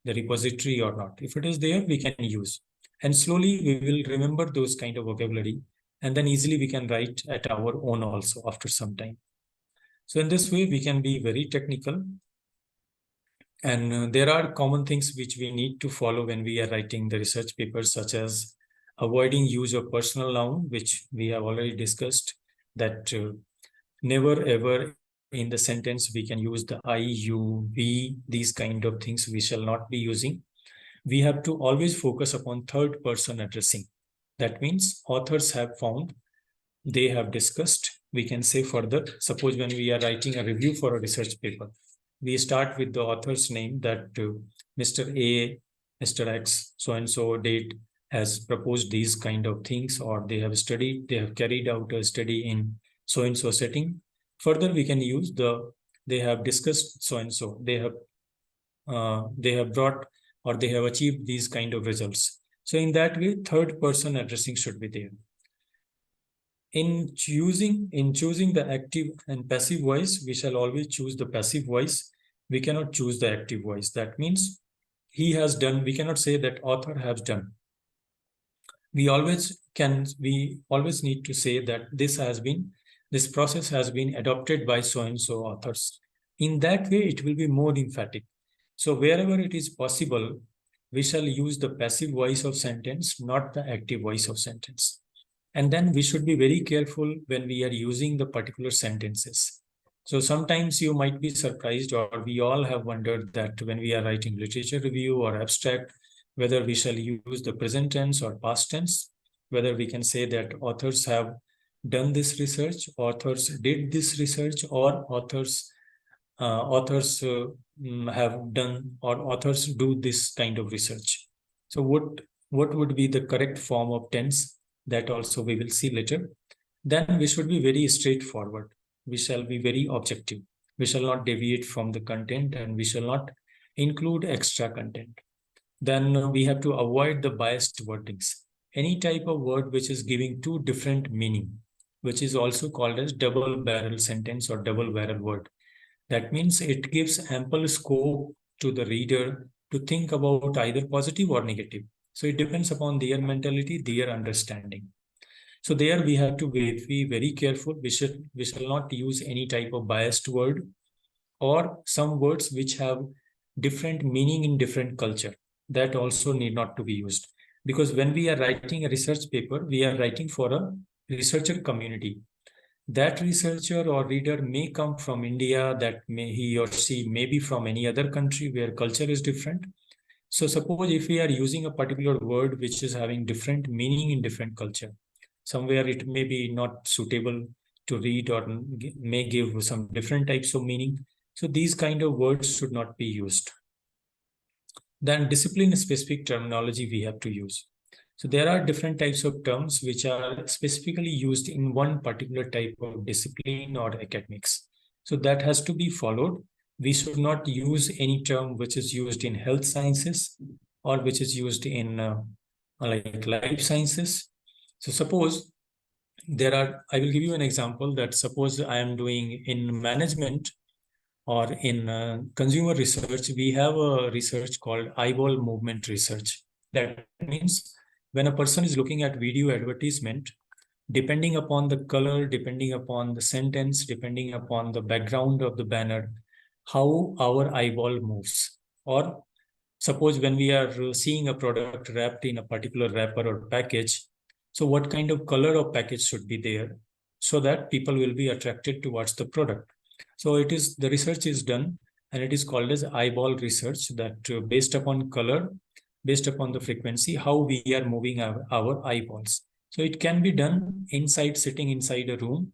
the repository or not. If it is there, we can use. And slowly we will remember those kind of vocabulary, and then easily we can write at our own also after some time. So in this way, we can be very technical. And there are common things which we need to follow when we are writing the research papers, such as avoiding use of personal noun, which we have already discussed, that never ever in the sentence we can use the I, you, we, these kind of things we shall not be using. We have to always focus upon third person addressing. That means authors have found, they have discussed, we can say further. Suppose when we are writing a review for a research paper, we start with the author's name, that Mr. A, Mr. X, so-and-so date has proposed these kind of things, or they have studied, they have carried out a study in so-and-so setting. Further, we can use the, they have discussed so-and-so, they have brought or they have achieved these kind of results. So in that way, third person addressing should be there. In choosing the active and passive voice, we shall always choose the passive voice. We cannot choose the active voice. That means he has done, we cannot say that author has done. We always need to say that this process has been adopted by so-and-so authors. In that way, it will be more emphatic. So wherever it is possible, we shall use the passive voice of sentence, not the active voice of sentence. And then we should be very careful when we are using the particular sentences. So sometimes you might be surprised, or we all have wondered that when we are writing literature review or abstract, whether we shall use the present tense or past tense, whether we can say that authors have done this research, authors did this research, or authors have done, or authors do this kind of research. So what would be the correct form of tense? That also we will see later. Then we should be very straightforward. We shall be very objective. We shall not deviate from the content, and we shall not include extra content. Then we have to avoid the biased wordings. Any type of word which is giving two different meaning, which is also called as double barrel sentence or double barrel word. That means it gives ample scope to the reader to think about either positive or negative. So it depends upon their mentality, their understanding. So there we have to be very careful. We shall not use any type of biased word, or some words which have different meaning in different culture. That also need not to be used. Because when we are writing a research paper, we are writing for a researcher community. That researcher or reader may come from India, that he or she may be from any other country where culture is different. So suppose if we are using a particular word which is having different meaning in different culture, somewhere it may be not suitable to read, or may give some different types of meaning. So these kind of words should not be used. Then discipline-specific terminology we have to use. So there are different types of terms which are specifically used in one particular type of discipline or academics. So that has to be followed. We should not use any term which is used in health sciences or which is used in like life sciences. So suppose I will give you an example, that suppose I am doing in management or in consumer research, we have a research called eyeball movement research. That means when a person is looking at video advertisement, depending upon the color, depending upon the sentence, depending upon the background of the banner, how our eyeball moves. Or suppose when we are seeing a product wrapped in a particular wrapper or package, so what kind of color of package should be there so that people will be attracted towards the product. So the research is done, and it is called as eyeball research, that based upon color, based upon the frequency, how we are moving our eyeballs. So it can be done sitting inside a room,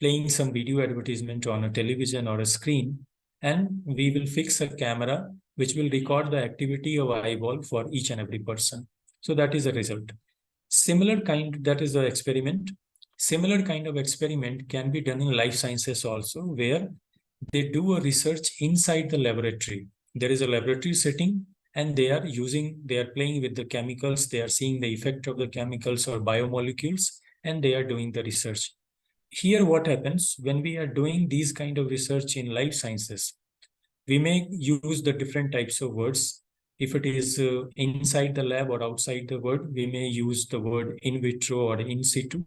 playing some video advertisement on a television or a screen, and we will fix a camera which will record the activity of eyeball for each and every person. So that is a result. That is the experiment. Similar kind of experiment can be done in life sciences also, where they do a research inside the laboratory. There is a laboratory setting, and they are playing with the chemicals, they are seeing the effect of the chemicals or biomolecules, and they are doing the research. here what happens when we are doing these kind of research in life sciences, we may use the different types of words. If it is inside the lab or outside the word, we may use the word in vitro or in situ.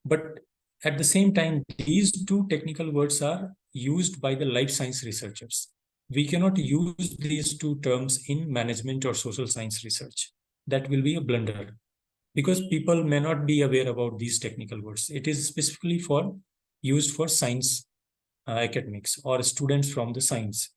But at the same time, these two technical words are used by the life science researchers. We cannot use these two terms in management or social science research. That will be a blunder because people may not be aware about these technical words. It is specifically for used for science academics or students from the science.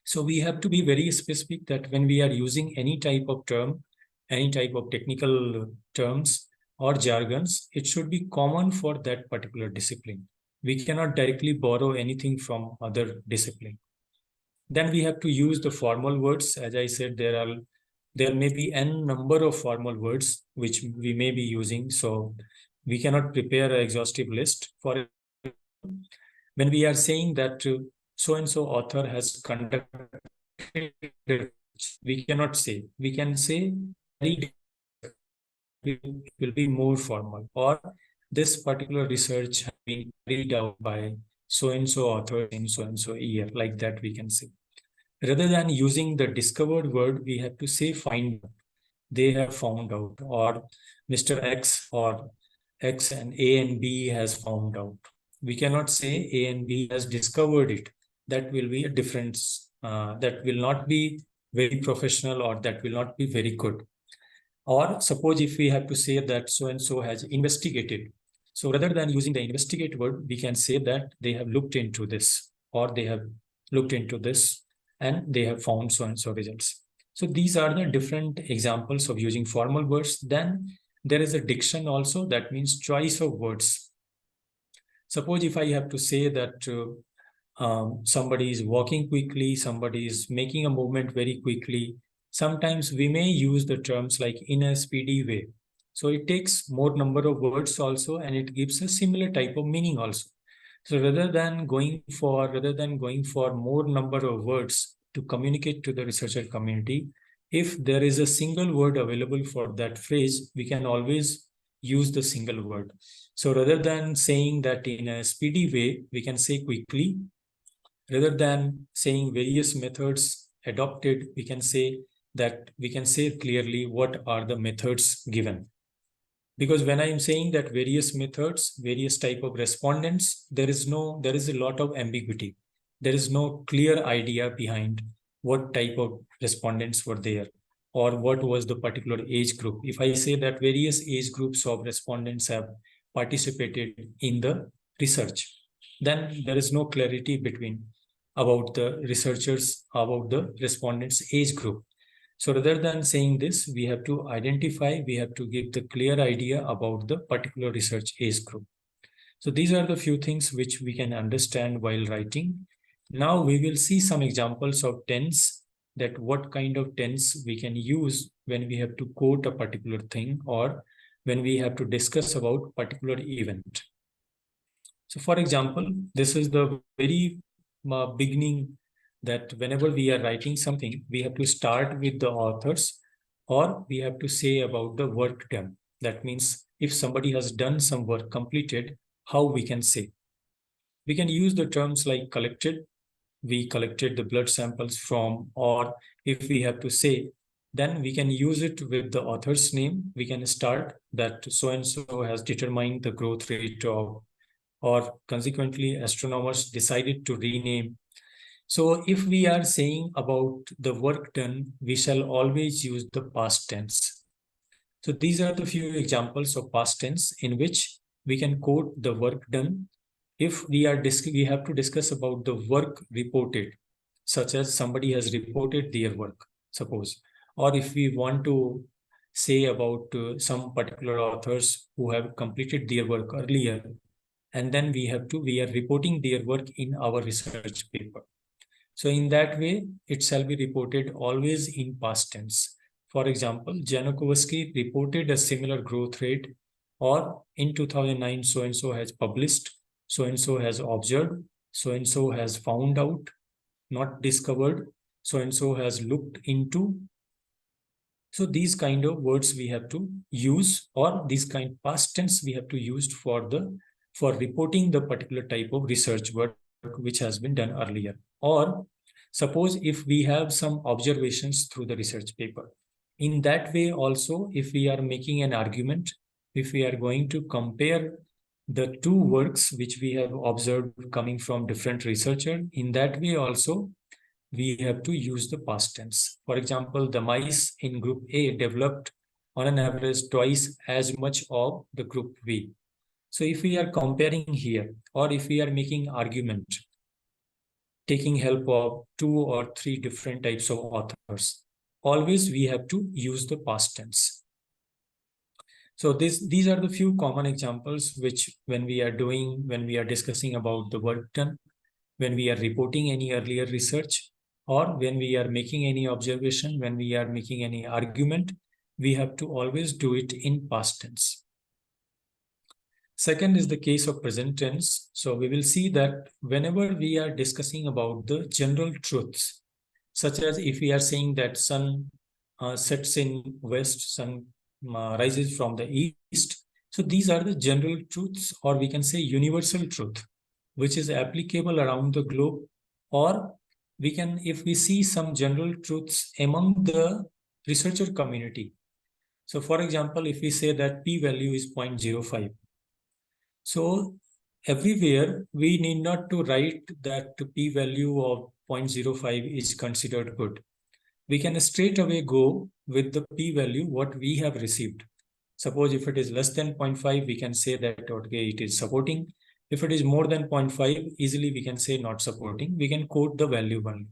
So we have to be very specific that when we are using any type of term, any type of technical terms or jargons, it should be common for that particular discipline. We cannot directly borrow anything from other discipline. Then we have to use the formal words. As I said, there may be n number of formal words which we may be using. So we cannot prepare an exhaustive list. For when we are saying that so and so author has conducted, we cannot say. We can say will be more formal, or this particular research has been carried out by so and so author in so and so year, like that we can say. Rather than using the discovered word, we have to say find. They have found out, or Mr. X or X and A and B has found out. We cannot say A and B has discovered it. That will be a difference. That will not be very professional, or that will not be very good. Or suppose if we have to say that so and so has investigated. So rather than using the investigate word, we can say that they have looked into this, or they have looked into this and they have found so and so results. So these are the different examples of using formal words. Then there is a diction also, that means choice of words. Suppose if I have to say that somebody is walking quickly, somebody is making a movement very quickly, sometimes we may use the terms like in a speedy way. So it takes more number of words also, and it gives a similar type of meaning also. So rather than going for more number of words to communicate to the researcher community, if there is a single word available for that phrase, we can always use the single word. So rather than saying that in a speedy way, we can say quickly. Rather than saying various methods adopted, we can say clearly what are the methods given. Because when I am saying that various methods, various type of respondents, there is a lot of ambiguity. There is no clear idea behind what type of respondents were there, or what was the particular age group. If I say that various age groups of respondents have participated in the research, then there is no clarity between about the researchers, about the respondents' age group. So rather than saying this, we have to give the clear idea about the particular research age group. So these are the few things which we can understand while writing. Now we will see some examples of tense, that what kind of tense we can use when we have to quote a particular thing, or when we have to discuss about particular event. So for example, this is the very beginning, that whenever we are writing something, we have to start with the authors, or we have to say about the work done. That means if somebody has done some work completed, how we can say. We can use the terms like collected, we collected the blood samples from, or if we have to say, then we can use it with the author's name. We can start that so-and-so has determined the growth rate of, or consequently astronomers decided to rename. So if we are saying about the work done, we shall always use the past tense. So these are the few examples of past tense in which we can quote the work done. If we have to discuss about the work reported, such as somebody has reported their work, suppose, or if we want to say about some particular authors who have completed their work earlier, and then we are reporting their work in our research paper. So in that way, it shall be reported always in past tense. For example, Januszewski reported a similar growth rate, or in 2009, so-and-so has published, so-and-so has observed, so-and-so has found out, not discovered, so-and-so has looked into. So these kind of words we have to use, or this kind past tense we have to use for the for reporting the particular type of research work which has been done earlier. Or suppose if we have some observations through the research paper. In that way also, if we are making an argument, if we are going to compare the two works which we have observed coming from different researchers, in that way also, we have to use the past tense. For example, the mice in group A developed on an average twice as much of the group B. So if we are comparing here, or if we are making argument, taking help of 2 or 3 different types of authors, always we have to use the past tense. So these are the few common examples which when we are discussing about the work done, when we are reporting any earlier research, or when we are making any observation, when we are making any argument, we have to always do it in past tense. Second is the case of present tense. So we will see that whenever we are discussing about the general truths, such as if we are saying that sun sets in west, sun rises from the east. So these are the general truths, or we can say universal truth, which is applicable around the globe. Or we can, if we see some general truths among the researcher community. So for example, if we say that p-value is 0.05, so everywhere we need not to write that p-value of 0.05 is considered good. We can straight away go with the p-value what we have received. Suppose if it is less than 0.5, we can say that okay, it is supporting. If it is more than 0.5, easily we can say not supporting. We can quote the value only.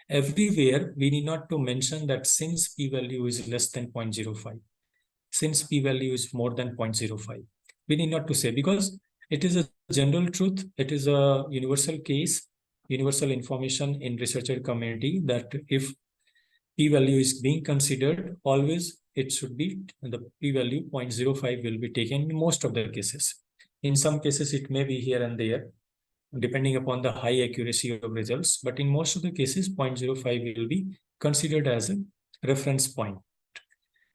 Everywhere we need not to mention that since p-value is less than 0.05, since p-value is more than 0.05. We need not to say, because it is a general truth, it is a universal case, universal information in researcher community that if p-value is being considered, always it should be the p-value 0.05 will be taken in most of the cases. In some cases, it may be here and there, depending upon the high accuracy of results, but in most of the cases, 0.05 will be considered as a reference point.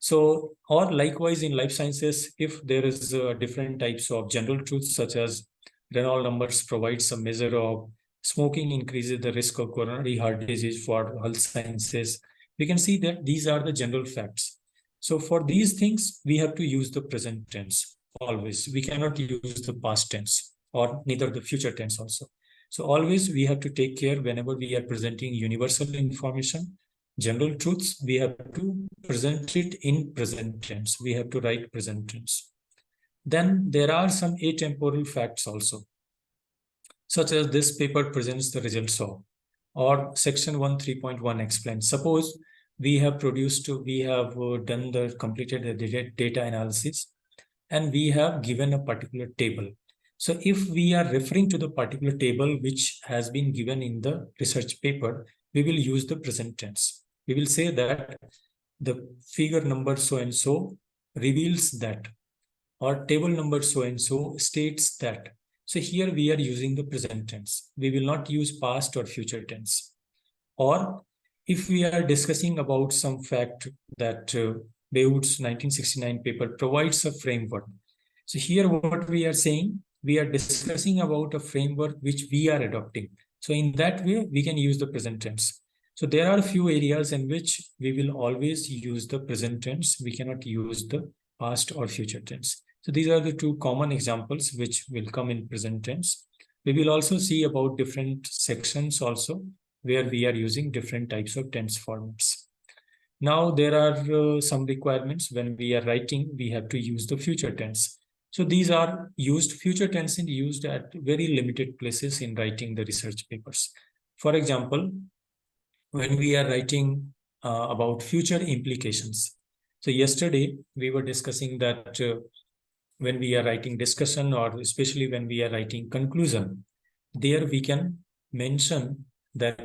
So, or likewise in life sciences, if there is different types of general truths, such as Reynolds numbers provides some measure of smoking increases the risk of coronary heart disease for health sciences, we can see that these are the general facts. So for these things, we have to use the present tense always. We cannot use the past tense or neither the future tense also. So always we have to take care whenever we are presenting universal information, general truths, we have to present it in present tense. We have to write present tense. Then there are some atemporal facts also, such as this paper presents the results of, or section 1 3.1 explains. Suppose we have done the completed data analysis, and we have given a particular table. So if we are referring to the particular table which has been given in the research paper, we will use the present tense. We will say that the figure number so and so reveals that, or table number so and so states that. So here we are using the present tense. We will not use past or future tense. Or if we are discussing about some fact that Behoud's 1969 paper provides a framework. So here what we are saying, we are discussing about a framework which we are adopting. So in that way, we can use the present tense. So there are a few areas in which we will always use the present tense. We cannot use the past or future tense. So these are the two common examples which will come in present tense. We will also see about different sections also where we are using different types of tense formats. Now there are some requirements. When we are writing, we have to use the future tense. So these are used, future tense is used at very limited places in writing the research papers. For example, when we are writing about future implications. So yesterday we were discussing that when we are writing discussion, or especially when we are writing conclusion, there we can mention that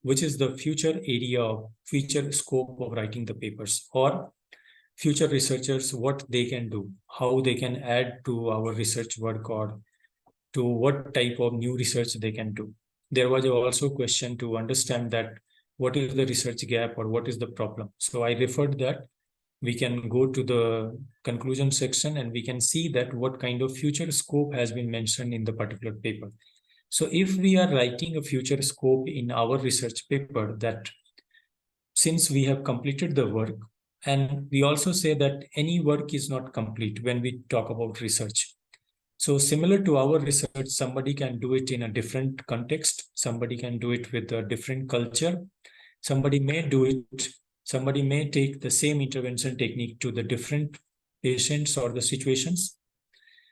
which is the future area of future scope of writing the papers, or future researchers, what they can do, how they can add to our research work, or to what type of new research they can do. There was also a question to understand that what is the research gap or what is the problem. So I referred that we can go to the conclusion section and we can see that what kind of future scope has been mentioned in the particular paper. So if we are writing a future scope in our research paper, that since we have completed the work, and we also say that any work is not complete when we talk about research. So similar to our research, somebody can do it in a different context, somebody can do it with a different culture, somebody may take the same intervention technique to the different patients or the situations.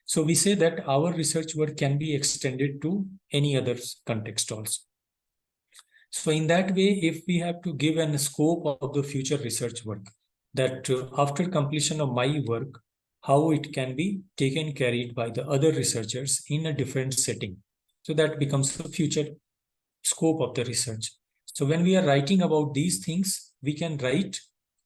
So we say that our research work can be extended to any other context also. So in that way, if we have to give a scope of the future research work, that after completion of my work, how it can be taken carried by the other researchers in a different setting. So that becomes the future scope of the research. So when we are writing about these things, we can write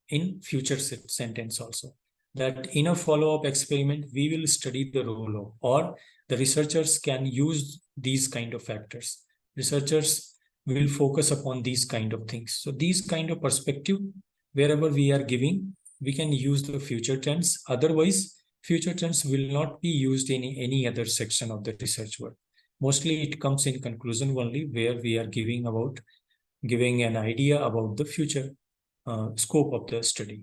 in future sentence also, that in a follow-up experiment, we will study the role of, or the researchers can use these kind of factors. Researchers will focus upon these kind of things. So these kind of perspective, wherever we are giving, we can use the future tense. Otherwise, future tense will not be used in any other section of the research work. Mostly it comes in conclusion only, where we are giving an idea about the future scope of the study.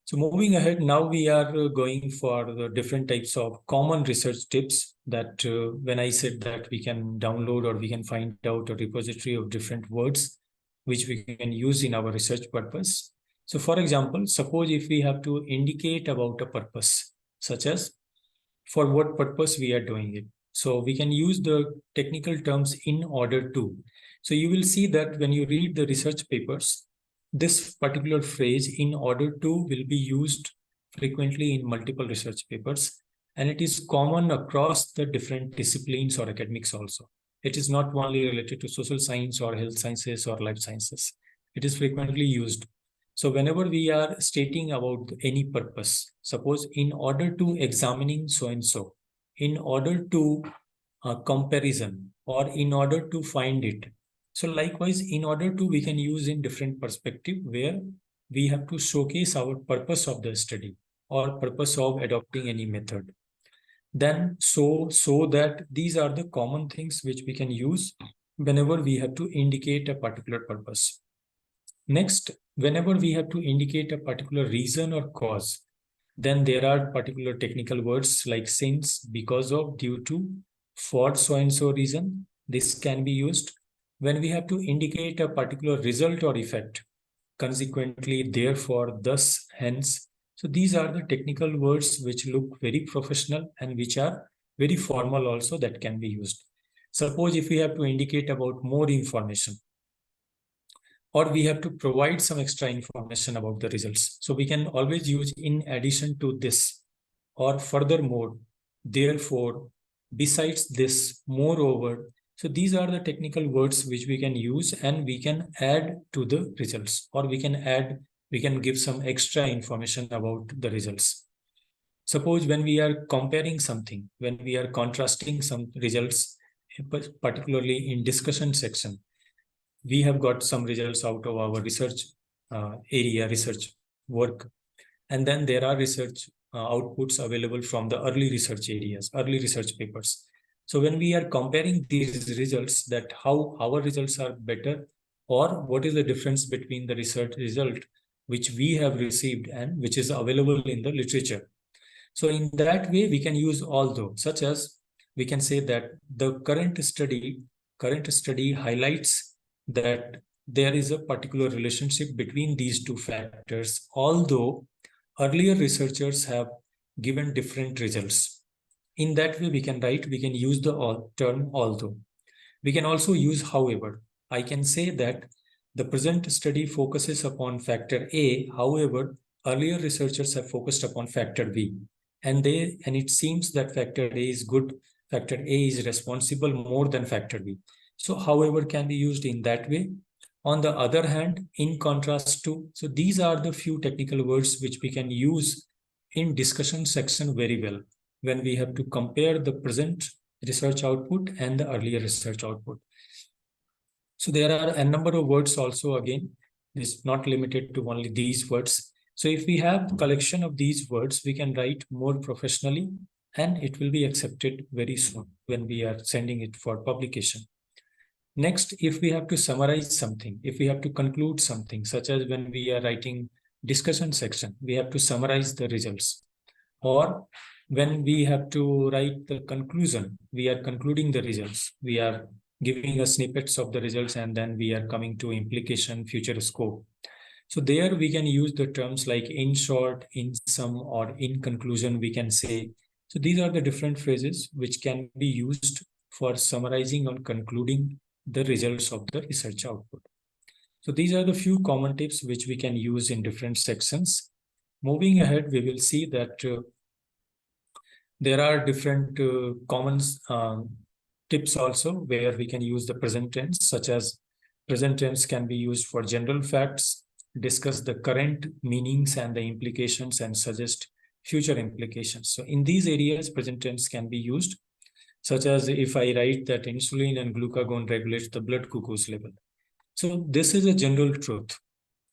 So moving ahead, now we are going for the different types of common research tips that when I said that we can download or we can find out a repository of different words which we can use in our research purpose. So for example, suppose if we have to indicate about a purpose, such as for what purpose we are doing it. So we can use the technical terms in order to. So you will see that when you read the research papers, this particular phrase in order to will be used frequently in multiple research papers, and it is common across the different disciplines or academics also. It is not only related to social science or health sciences or life sciences. It is frequently used. So whenever we are stating about any purpose, suppose in order to examining so and so, in order to comparison, or in order to find it. So likewise, in order to, we can use in different perspective where we have to showcase our purpose of the study or purpose of adopting any method. Then so that these are the common things which we can use whenever we have to indicate a particular purpose. Next, whenever we have to indicate a particular reason or cause, then there are particular technical words like since, because of, due to, for so and so reason. This can be used. When we have to indicate a particular result or effect, consequently, therefore, thus, hence. So these are the technical words which look very professional and which are very formal also, that can be used. Suppose if we have to indicate about more information, or we have to provide some extra information about the results. So we can always use in addition to this, or furthermore, therefore, besides this, moreover. So these are the technical words which we can use, and we can add to the results, or we can give some extra information about the results. Suppose when we are comparing something, when we are contrasting some results, particularly in discussion section, we have got some results out of our research research work. And then there are research outputs available from the early research areas, early research papers. So when we are comparing these results, that how our results are better, or what is the difference between the research result which we have received and which is available in the literature. So in that way, we can use all those, such as we can say that the current study highlights that there is a particular relationship between these two factors, although earlier researchers have given different results. In that way, we can use the term although. We can also use however. I can say that the present study focuses upon factor A, however, earlier researchers have focused upon factor B. And it seems that factor A is good, factor A is responsible more than factor B. So however can be used in that way. On the other hand, in contrast to, so these are the few technical words which we can use in discussion section very well when we have to compare the present research output and the earlier research output. So there are a number of words also again It's not limited to only these words. So if we have collection of these words, we can write more professionally, and it will be accepted very soon when we are sending it for publication. Next, if we have to summarize something, if we have to conclude something, such as when we are writing discussion section, we have to summarize the results. Or when we have to write the conclusion, we are concluding the results. We are giving us snippets of the results, and then we are coming to implication, future scope. So there we can use the terms like in short, in sum, or in conclusion, we can say. So these are the different phrases which can be used for summarizing or concluding the results of the research output. So these are the few common tips which we can use in different sections. Moving ahead, we will see that there are different common tips also where we can use the present tense, such as present tense can be used for general facts, discuss the current meanings and the implications, and suggest future implications. So in these areas, present tense can be used, such as if I write that insulin and glucagon regulate the blood glucose level. So this is a general truth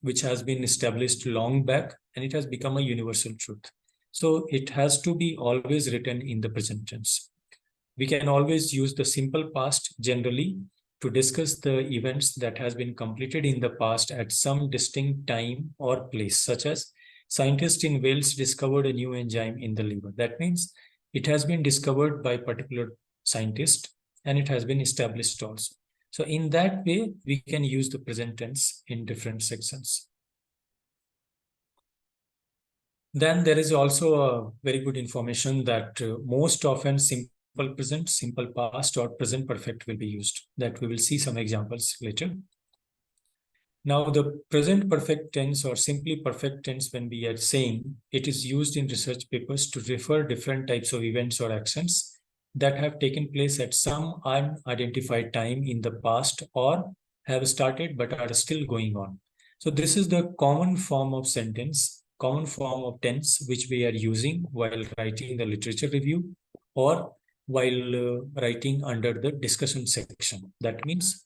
which has been established long back, and it has become a universal truth. So it has to be always written in the present tense. We can always use the simple past generally to discuss the events that has been completed in the past at some distinct time or place, such as scientists in Wales discovered a new enzyme in the liver. That means it has been discovered by a particular scientist, and it has been established also. So in that way, we can use the present tense in different sections. Then there is also a very good information that most often simple present, simple past, or present perfect will be used. That we will see some examples later. Now, the present perfect tense or simply perfect tense, when we are saying, it is used in research papers to refer different types of events or actions that have taken place at some unidentified time in the past or have started but are still going on. So this is the common form of sentence, common form of tense, which we are using while writing the literature review or while writing under the discussion section. That means,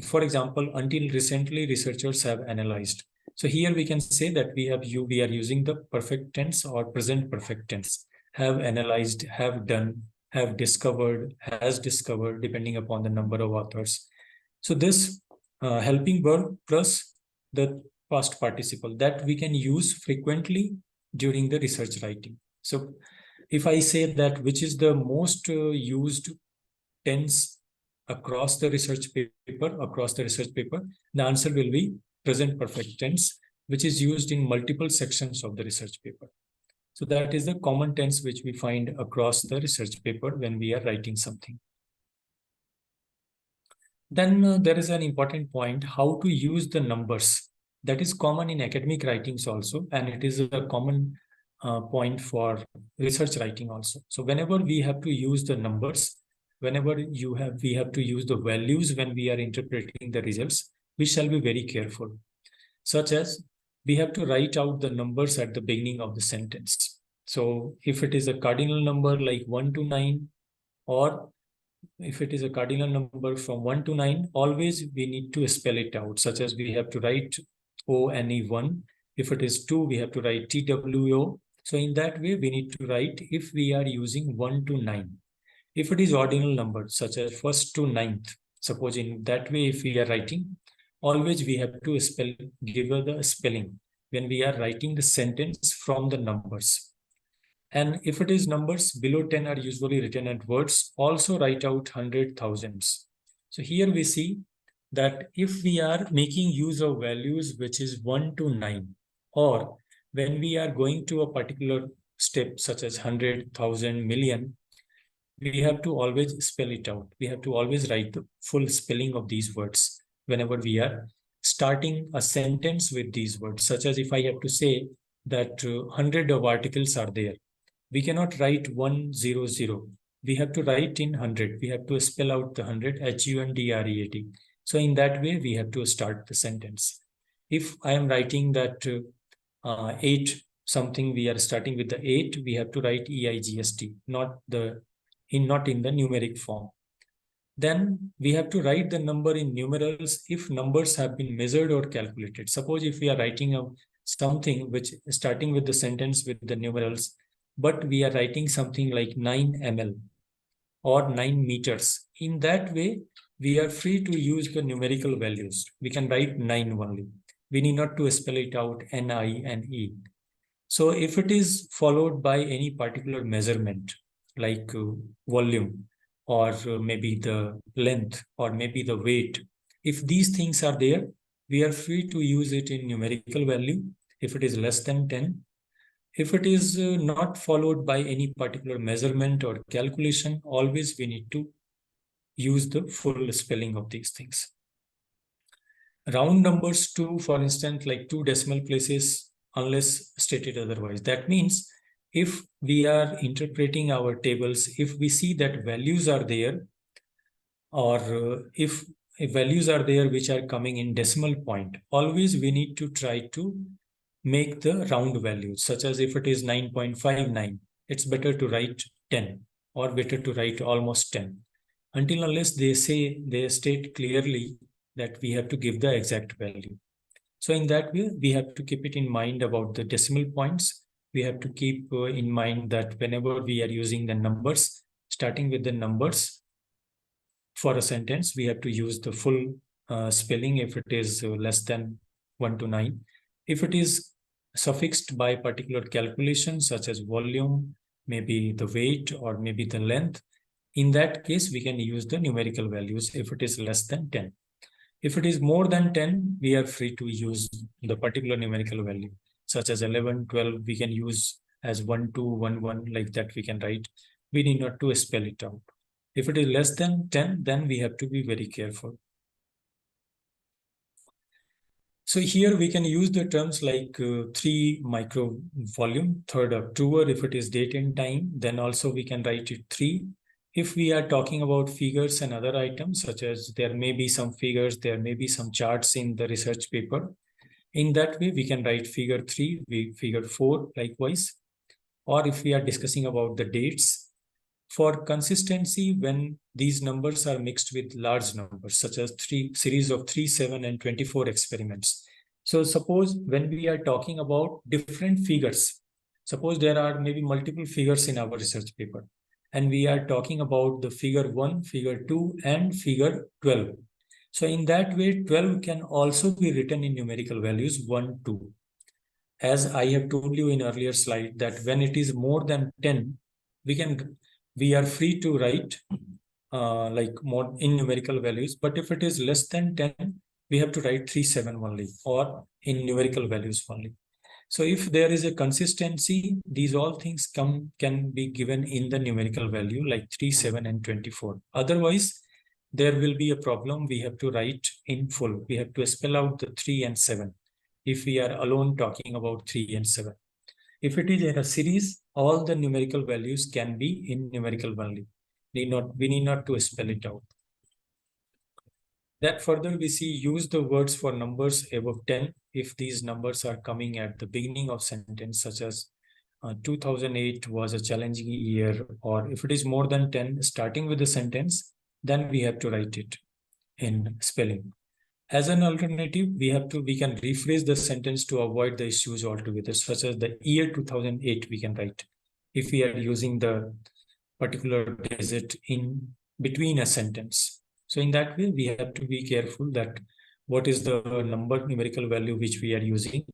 for example, until recently, researchers have analyzed. So here we can say that we are using the perfect tense or present perfect tense. Have analyzed, have done, have discovered, has discovered, depending upon the number of authors. So this helping verb plus the past participle that we can use frequently during the research writing. So if I say that which is the most used tense across the research paper, the answer will be present perfect tense, which is used in multiple sections of the research paper. So that is the common tense which we find across the research paper when we are writing something. Then there is an important point, how to use the numbers. That is common in academic writings also, and it is a common point for research writing also. So whenever we have to use the numbers, whenever we have to use the values when we are interpreting the results, we shall be very careful. Such as we have to write out the numbers at the beginning of the sentence. So if it is a cardinal number like 1 to 9, or if it is a cardinal number from 1 to 9, always we need to spell it out, such as we have to write ONE1. If it is 2, we have to write TWO. So in that way, we need to write if we are using 1 to 9. If it is ordinal number, such as 1st to 9th, suppose in that way, if we are writing, always we have to give the spelling when we are writing the sentence from the numbers. And if it is numbers below 10 are usually written at words, also write out 100 thousands. So here we see that if we are making use of values which is 1 to 9, or when we are going to a particular step such as 100, 1,000, million, we have to always spell it out. We have to always write the full spelling of these words whenever we are starting a sentence with these words, such as if I have to say that 100 of articles are there, we cannot write 100. We have to write in 100. We have to spell out the 100, HUNDREAT. So in that way, we have to start the sentence. If I am writing that 8 something, we are starting with the 8, we have to write EIGST, not in the numeric form. Then we have to write the number in numerals if numbers have been measured or calculated. Suppose if we are writing something which starting with the sentence with the numerals, but we are writing something like 9 ml or 9 meters. In that way, we are free to use the numerical values. We can write 9 only. We need not to spell it out NI and E. So if it is followed by any particular measurement, like volume, or maybe the length, or maybe the weight, if these things are there, we are free to use it in numerical value if it is less than 10. If it is not followed by any particular measurement or calculation, always we need to use the full spelling of these things. Round numbers to, for instance, like 2 decimal places, unless stated otherwise. That means if we are interpreting our tables, if we see that values are there, or if values are there which are coming in decimal point, always we need to try to make the round values, such as if it is 9.59, it's better to write 10 or better to write almost 10, until unless they state clearly that we have to give the exact value. So in that way, we have to keep it in mind about the decimal points. We have to keep in mind that whenever we are using the numbers, starting with the numbers for a sentence, we have to use the full spelling if it is less than 1 to 9. If it is suffixed by particular calculation, such as volume, maybe the weight, or maybe the length, in that case, we can use the numerical values if it is less than 10. If it is more than 10, we are free to use the particular numerical value, such as 11, 12, we can use as 1, 2, 1, 1, like that we can write. We need not to spell it out. If it is less than 10, then we have to be very careful. So here we can use the terms like 3 micro volume, 3rd October. If it is date and time, then also we can write it 3. If we are talking about figures and other items, such as there may be some figures, there may be some charts in the research paper. In that way, we can write figure 3, figure 4 likewise. Or if we are discussing about the dates, for consistency, when these numbers are mixed with large numbers, such as series of 3, 7, and 24 experiments. So suppose when we are talking about different figures, suppose there are maybe multiple figures in our research paper, and we are talking about the figure 1, figure 2, and figure 12. So in that way, 12 can also be written in numerical values 1, 2. As I have told you in earlier slide, that when it is more than 10, we are free to write like more in numerical values. But if it is less than 10, we have to write 3, 7 only, or in numerical values only. So if there is a consistency, these all things can be given in the numerical value like 3, 7, and 24. Otherwise, there will be a problem. We have to write in full. We have to spell out the 3 and 7 if we are alone talking about 3 and 7. If it is in a series, all the numerical values can be in numerical value. We need not to spell it out. That further we see use the words for numbers above 10 if these numbers are coming at the beginning of sentence, such as 2008 was a challenging year, or if it is more than 10 starting with the sentence, then we have to write it in spelling. As an alternative, we can rephrase the sentence to avoid the issues altogether, such as the year 2008 we can write if we are using the particular digit in between a sentence. So in that way, we have to be careful that what is the numerical value which we are using.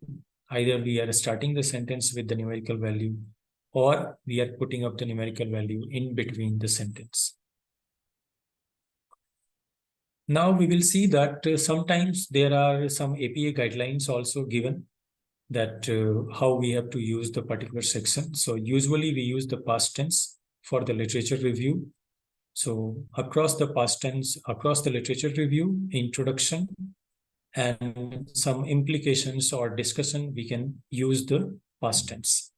Either we are starting the sentence with the numerical value, or we are putting up the numerical value in between the sentence. Now we will see that sometimes there are some APA guidelines also given that how we have to use the particular section. So usually we use the past tense for the literature review. So across the past tense, across the literature review, introduction, and some implications or discussion, we can use the past tense.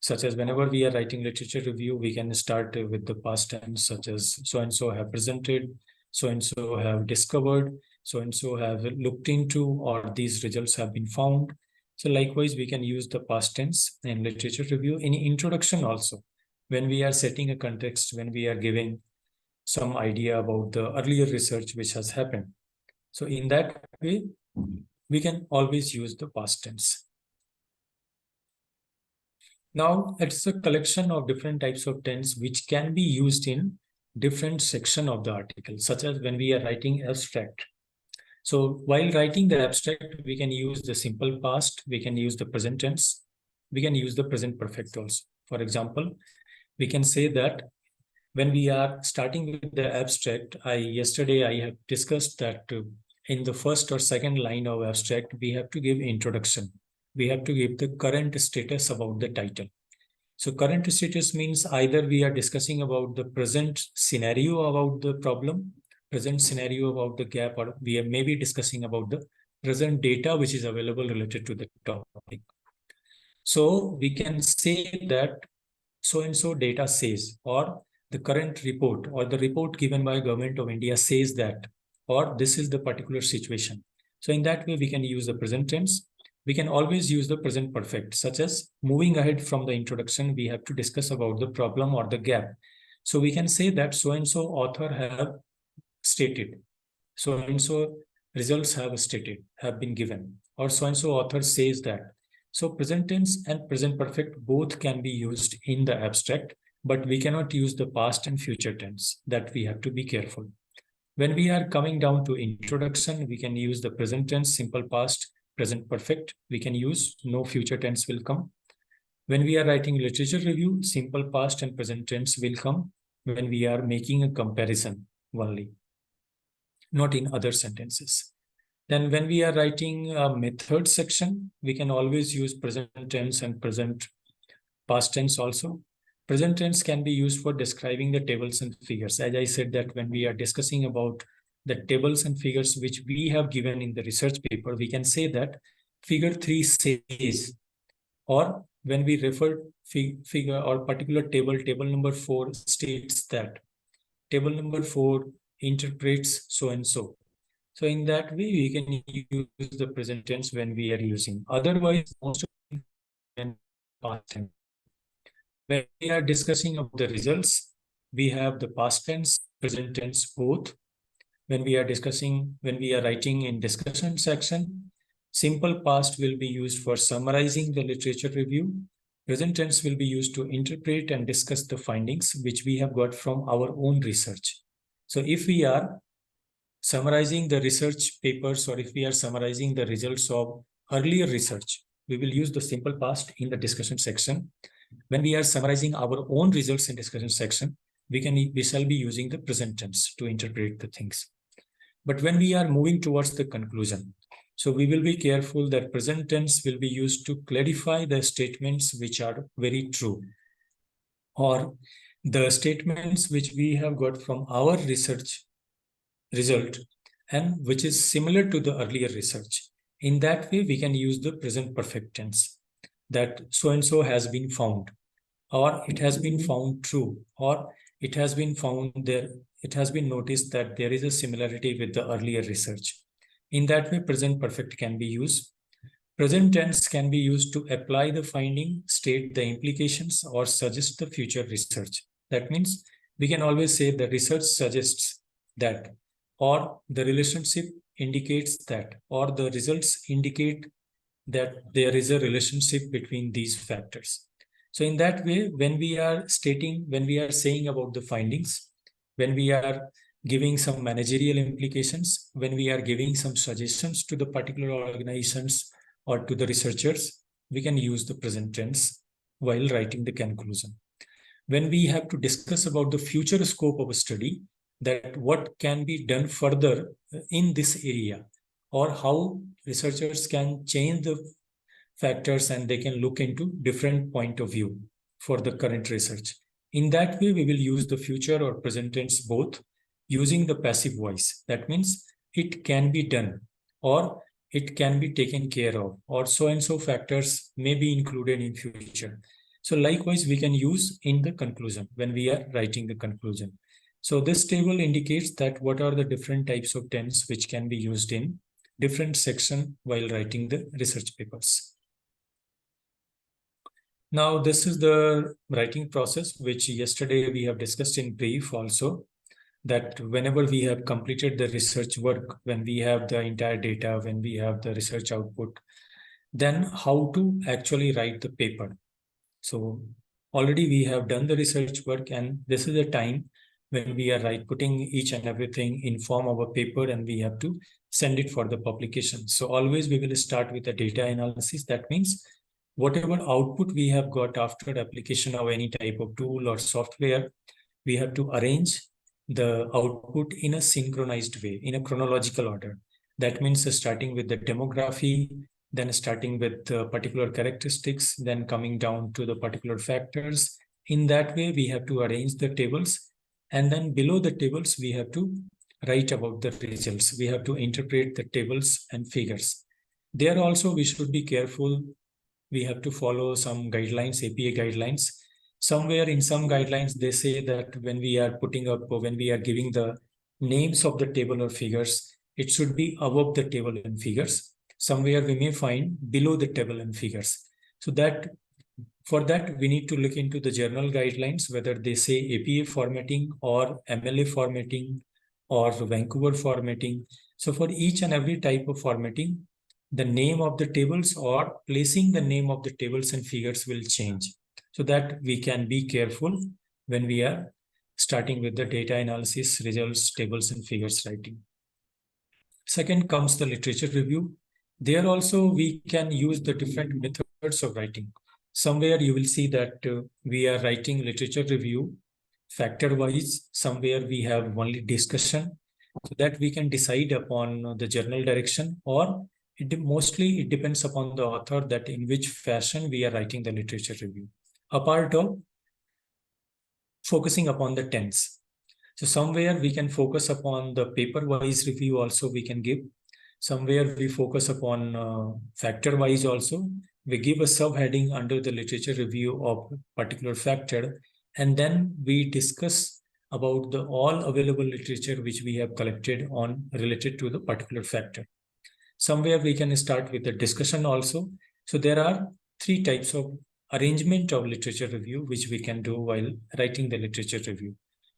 Such as whenever we are writing literature review, we can start with the past tense, such as so-and-so have presented, so-and-so have discovered, so-and-so have looked into, or these results have been found. So likewise, we can use the past tense in literature review. In introduction also, when we are setting a context, when we are giving some idea about the earlier research which has happened. So in that way, we can always use the past tense. Now, it's a collection of different types of tense which can be used in different section of the article, such as when we are writing abstract. So while writing the abstract, we can use the simple past, we can use the present tense, we can use the present perfect also. For example, we can say that when we are starting with the abstract, yesterday I have discussed that in the first or second line of abstract, we have to give introduction. We have to give the current status about the title. So current status means either we are discussing about the present scenario about the problem, present scenario about the gap, or we are maybe discussing about the present data which is available related to the topic. So we can say that so-and-so data says, or the current report, or the report given by Government of India says that, or this is the particular situation. So in that way, we can use the present tense. We can always use the present perfect, such as moving ahead from the introduction, we have to discuss about the problem or the gap. So we can say that so-and-so author have stated, so-and-so results have been given, or so-and-so author says that. So present tense and present perfect both can be used in the abstract, but we cannot use the past and future tense. That we have to be careful. When we are coming down to introduction, we can use the present tense, simple past, present perfect. We can use no future tense will come. When we are writing literature review, simple past and present tense will come when we are making a comparison only, not in other sentences. Then when we are writing a method section, we can always use present tense and present past tense also. Present tense can be used for describing the tables and figures. As I said that when we are discussing about the tables and figures which we have given in the research paper, we can say that figure 3 says, or when we refer figure or particular table, table number 4 states that, table number 4 interprets so and so. So in that way, we can use the present tense when we are using. Otherwise, most of the past tense. When we are discussing about the results, we have the past tense, present tense both. When we are writing in discussion section, simple past will be used for summarizing the literature review. Present tense will be used to interpret and discuss the findings which we have got from our own research. So if we are summarizing the research papers, or if we are summarizing the results of earlier research, we will use the simple past in the discussion section. When we are summarizing our own results in discussion section, we shall be using the present tense to interpret the things. But when we are moving towards the conclusion, so we will be careful that present tense will be used to clarify the statements which are very true, or the statements which we have got from our research result and which is similar to the earlier research. In that way, we can use the present perfect tense, that so-and-so has been found, or it has been found true, or it has been found there, it has been noticed that there is a similarity with the earlier research. In that way, present perfect can be used. Present tense can be used to apply the finding, state the implications, or suggest the future research. That means we can always say the research suggests that, or the relationship indicates that, or the results indicate that there is a relationship between these factors. So in that way, when we are saying about the findings, when we are giving some managerial implications, when we are giving some suggestions to the particular organizations or to the researchers, we can use the present tense while writing the conclusion. When we have to discuss about the future scope of a study, that what can be done further in this area, or how researchers can change the factors and they can look into different point of view for the current research. In that way, we will use the future or present tense both using the passive voice. That means it can be done, or it can be taken care of, or so and so factors may be included in future. So likewise, we can use in the conclusion when we are writing the conclusion. So this table indicates that what are the different types of tense which can be used in different section while writing the research papers. Now, this is the writing process, which yesterday we have discussed in brief also. that whenever we have completed the research work, when we have the entire data, when we have the research output, then how to actually write the paper. So already we have done the research work, and this is the time when we are putting each and everything in form of a paper, and we have to send it for the publication. So always we will start with the data analysis. That means whatever output we have got after application of any type of tool or software, we have to arrange the output in a synchronized way, in a chronological order. That means starting with the demography, then starting with particular characteristics, then coming down to the particular factors. In that way, we have to arrange the tables. And then below the tables, we have to write about the results. We have to interpret the tables and figures. There also, we should be careful. We have to follow some guidelines, APA guidelines. Somewhere in some guidelines, they say that when we are putting up, or when we are giving the names of the table or figures, it should be above the table and figures. Somewhere we may find below the table and figures. So that for that, we need to look into the journal guidelines, whether they say APA formatting or MLA formatting or Vancouver formatting. So for each and every type of formatting, the name of the tables or placing the name of the tables and figures will change, so that we can be careful when we are starting with the data analysis, results, tables, and figures writing. Second comes the literature review. There also we can use the different methods of writing. Somewhere you will see that we are writing literature review factor-wise. Somewhere we have only discussion, so that we can decide upon the journal direction, or mostly it depends upon the author that in which fashion we are writing the literature review. Apart of focusing upon the tense. So somewhere we can focus upon the paper-wise review also we can give. Somewhere we focus upon factor-wise also. We give a subheading under the literature review of particular factor, and then we discuss about the all available literature which we have collected on related to the particular factor. Somewhere we can start with the discussion also. So there are three types of arrangement of literature review which we can do while writing the literature review.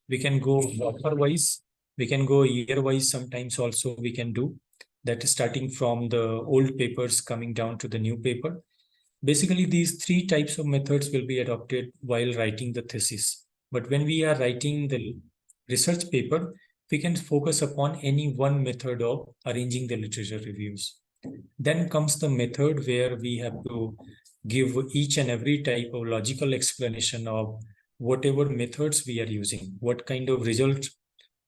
We can go author-wise, we can go year-wise, sometimes also we can do that, starting from the old papers coming down to the new paper. Basically, these three types of methods will be adopted while writing the thesis. But when we are writing the research paper, we can focus upon any one method of arranging the literature reviews. Then comes the method where we have to give each and every type of logical explanation of whatever methods we are using, what kind of result,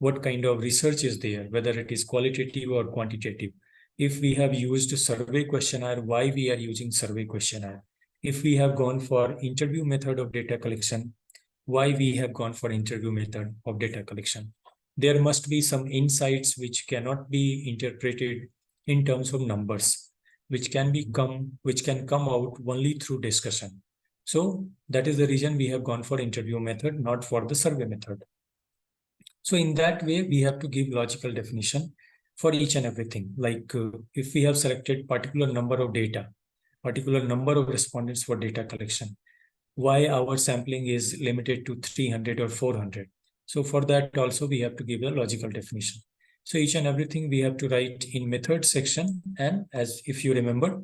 what kind of research is there, whether it is qualitative or quantitative. If we have used survey questionnaire, why we are using survey questionnaire. If we have gone for interview method of data collection, why we have gone for interview method of data collection. There must be some insights which cannot be interpreted in terms of numbers, which can come out only through discussion. So that is the reason we have gone for interview method, not for the survey method. So in that way, we have to give logical definition for each and everything. Like if we have selected particular number of data, particular number of respondents for data collection, why our sampling is limited to 300 or 400. So for that also we have to give a logical definition. So each and everything we have to write in method section, and as if you remember,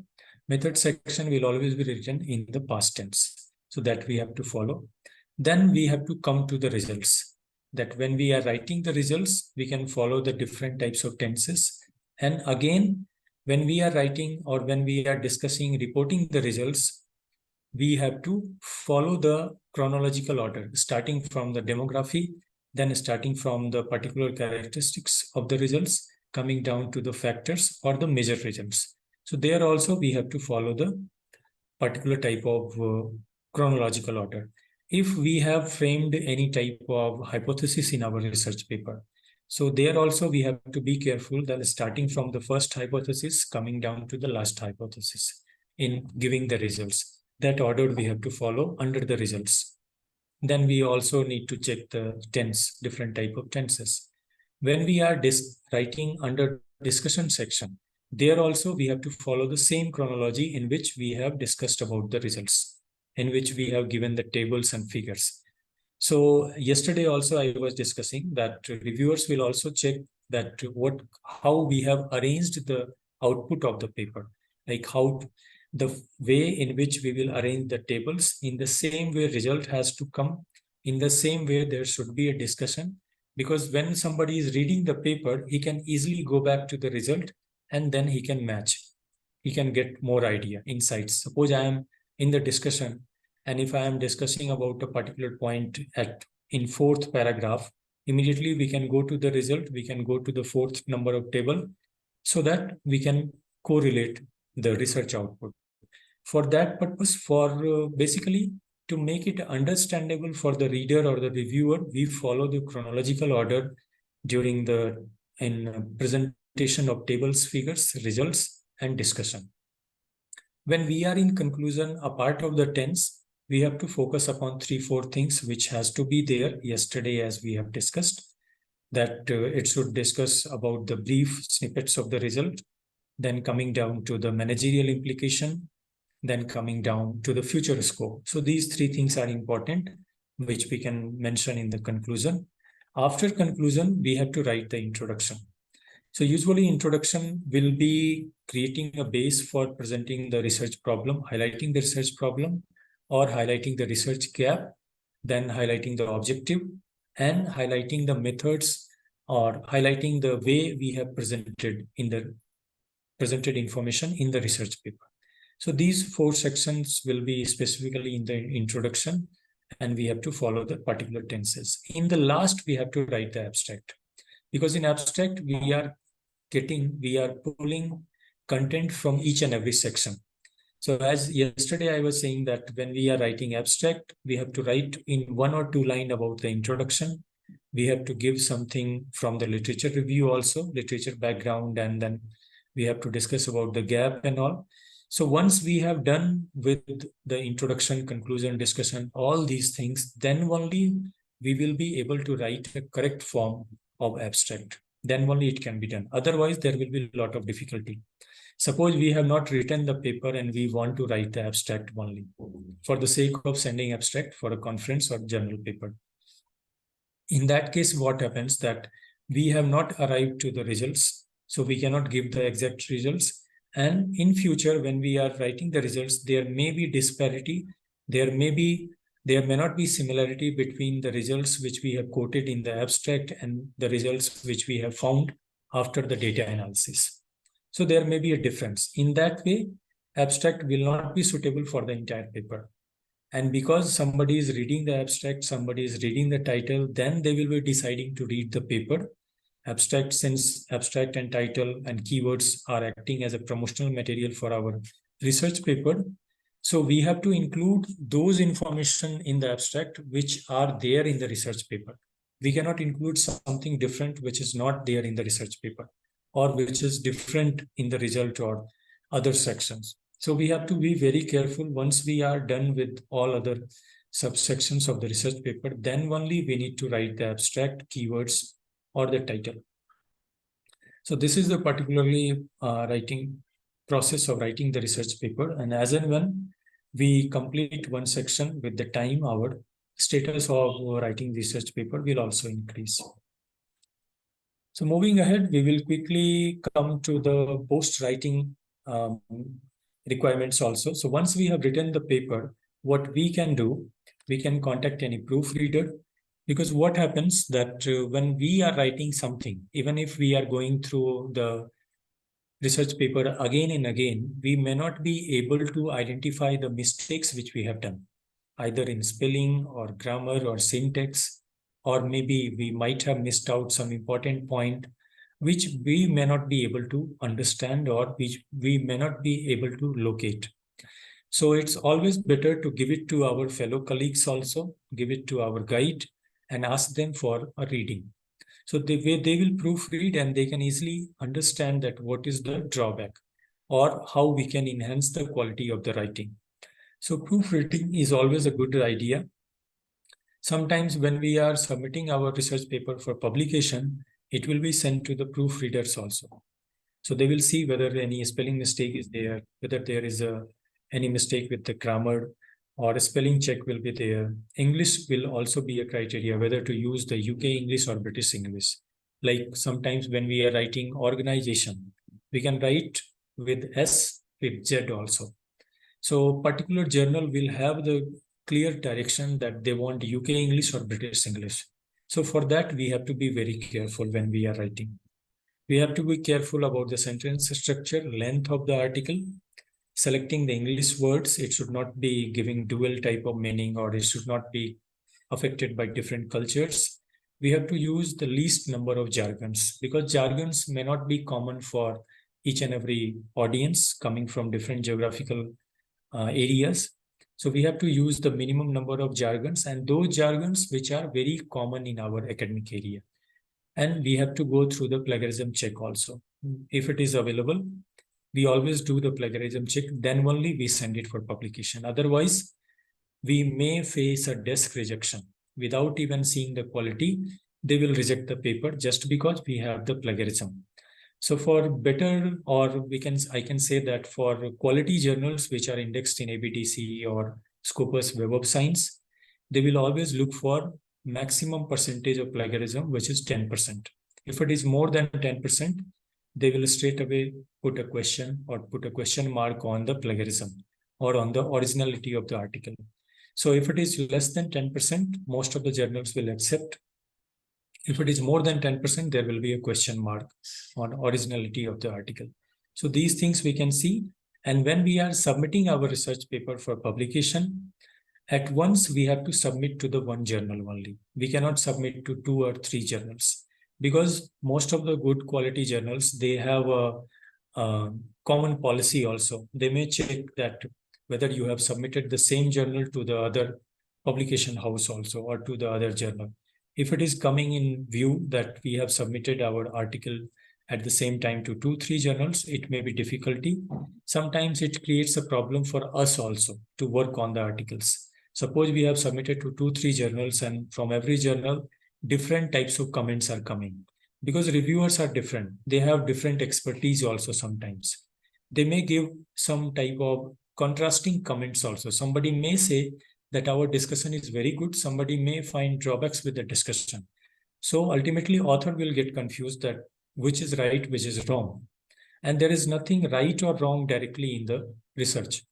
method section will always be written in the past tense. So that we have to follow. Then we have to come to the results. That when we are writing the results, we can follow the different types of tenses. And again, when we are writing or when we are discussing, reporting the results, we have to follow the chronological order, starting from the demography, then starting from the particular characteristics of the results, coming down to the factors or the measured results. So there also we have to follow the particular type of chronological order. If we have framed any type of hypothesis in our research paper, so there also we have to be careful that starting from the first hypothesis, coming down to the last hypothesis in giving the results. That order we have to follow under the results. Then we also need to check the tense, different type of tenses. When we are writing under discussion section, there also we have to follow the same chronology in which we have discussed about the results, in which we have given the tables and figures. So yesterday also I was discussing that reviewers will also check that how we have arranged the output of the paper, like how the way in which we will arrange the tables. In the same way result has to come, in the same way there should be a discussion, because when somebody is reading the paper, he can easily go back to the result and then he can match. He can get more idea, insights. Suppose I am in the discussion, and if I am discussing about a particular point in fourth paragraph, immediately we can go to the result, we can go to the fourth number of table, so that we can correlate the research output. For that purpose, for basically to make it understandable for the reader or the reviewer, we follow the chronological order during the presentation of tables, figures, results, and discussion. When we are in conclusion, a part of the tense, we have to focus upon 3-4 things which has to be there yesterday, as we have discussed, that it should discuss about the brief snippets of the result, then coming down to the managerial implication, then coming down to the future scope. So these 3 things are important, which we can mention in the conclusion. After conclusion, we have to write the introduction. So usually introduction will be creating a base for presenting the research problem, highlighting the research problem, or highlighting the research gap, then highlighting the objective, and highlighting the methods, or highlighting the way we have presented information in the research paper. So these 4 sections will be specifically in the introduction, and we have to follow the particular tenses. In the last, we have to write the abstract, because in abstract we are pulling content from each and every section. So as yesterday I was saying that when we are writing abstract, we have to write in 1 or 2 lines about the introduction. We have to give something from the literature review also, literature background, and then we have to discuss about the gap and all. So once we have done with the introduction, conclusion, discussion, all these things, then only we will be able to write a correct form of abstract. Then only it can be done. Otherwise, there will be a lot of difficulty. Suppose we have not written the paper and we want to write the abstract only for the sake of sending abstract for a conference or journal paper. In that case, what happens that we have not arrived to the results, so we cannot give the exact results. And in future, when we are writing the results, there may be disparity. There may not be similarity between the results which we have quoted in the abstract and the results which we have found after the data analysis. So there may be a difference. In that way, abstract will not be suitable for the entire paper. And because somebody is reading the abstract, somebody is reading the title, then they will be deciding to read the paper. Abstract, since abstract and title and keywords are acting as a promotional material for our research paper, so we have to include those information in the abstract which are there in the research paper. We cannot include something different which is not there in the research paper, or which is different in the result or other sections. So we have to be very careful. Once we are done with all other subsections of the research paper, then only we need to write the abstract, keywords, or the title. So this is the particularly writing process of writing the research paper. And as and when we complete one section with the time, our status of writing research paper will also increase. So moving ahead, we will quickly come to the post-writing requirements also. So once we have written the paper, what we can do, we can contact any proofreader, because what happens that when we are writing something, even if we are going through the research paper again and again, we may not be able to identify the mistakes which we have done, either in spelling or grammar or syntax, or maybe we might have missed out some important point which we may not be able to understand, or which we may not be able to locate. So it's always better to give it to our fellow colleagues also, give it to our guide, and ask them for a reading. So they will proofread and they can easily understand that what is the drawback or how we can enhance the quality of the writing. So proofreading is always a good idea. Sometimes when we are submitting our research paper for publication, it will be sent to the proofreaders also. So they will see whether any spelling mistake is there, whether there is any mistake with the grammar, or a spelling check will be there. English will also be a criteria, whether to use the UK English or British English. Like sometimes when we are writing organization, we can write with S, with Z also. So particular journal will have the clear direction that they want UK English or British English. So for that, we have to be very careful when we are writing. We have to be careful about the sentence structure, length of the article, selecting the English words. It should not be giving dual type of meaning, or it should not be affected by different cultures. We have to use the least number of jargons, because jargons may not be common for each and every audience coming from different geographical areas. So we have to use the minimum number of jargons, and those jargons which are very common in our academic area. And we have to go through the plagiarism check also. If it is available, we always do the plagiarism check, then only we send it for publication. Otherwise, we may face a desk rejection without even seeing the quality. They will reject the paper just because we have the plagiarism. So for better, or I can say that for quality journals which are indexed in ABDC or Scopus Web of Science, they will always look for maximum percentage of plagiarism, which is 10%. If it is more than 10%, they will straight away put a question or put a question mark on the plagiarism or on the originality of the article. So if it is less than 10%, most of the journals will accept. If it is more than 10%, there will be a question mark on originality of the article. So these things we can see. And when we are submitting our research paper for publication, at once we have to submit to the one journal only. We cannot submit to 2 or 3 journals, because most of the good quality journals, they have a common policy also. They may check that whether you have submitted the same journal to the other publication house also, or to the other journal. If it is coming in view that we have submitted our article at the same time to 2-3 journals, it may be difficulty. Sometimes it creates a problem for us also to work on the articles. Suppose we have submitted to 2-3 journals, and from every journal, different types of comments are coming. Because reviewers are different. They have different expertise also sometimes. They may give some type of contrasting comments also. Somebody may say that our discussion is very good. Somebody may find drawbacks with the discussion. So ultimately, author will get confused that which is right, which is wrong. And there is nothing right or wrong directly in the research.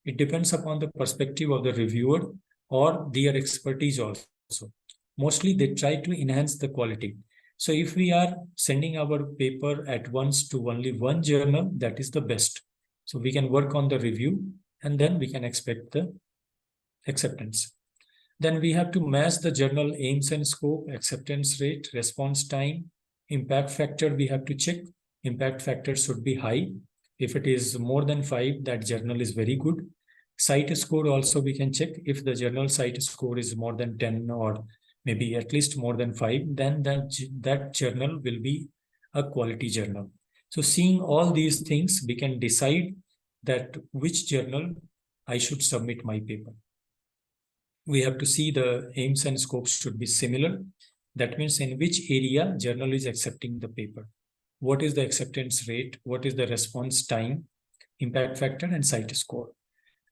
It depends upon the perspective of the reviewer or their expertise also. Mostly they try to enhance the quality. So if we are sending our paper at once to only one journal, that is the best. So we can work on the review, and then we can expect the acceptance. Then we have to match the journal aims and scope, acceptance rate, response time, impact factor we have to check. Impact factor should be high. If it is more than 5, that journal is very good. Site score also we can check. If the journal site score is more than 10 or maybe at least more than 5, then that journal will be a quality journal. So seeing all these things, we can decide that which journal I should submit my paper. We have to see the aims and scopes should be similar. That means in which area journal is accepting the paper. What is the acceptance rate? What is the response time, impact factor, and site score?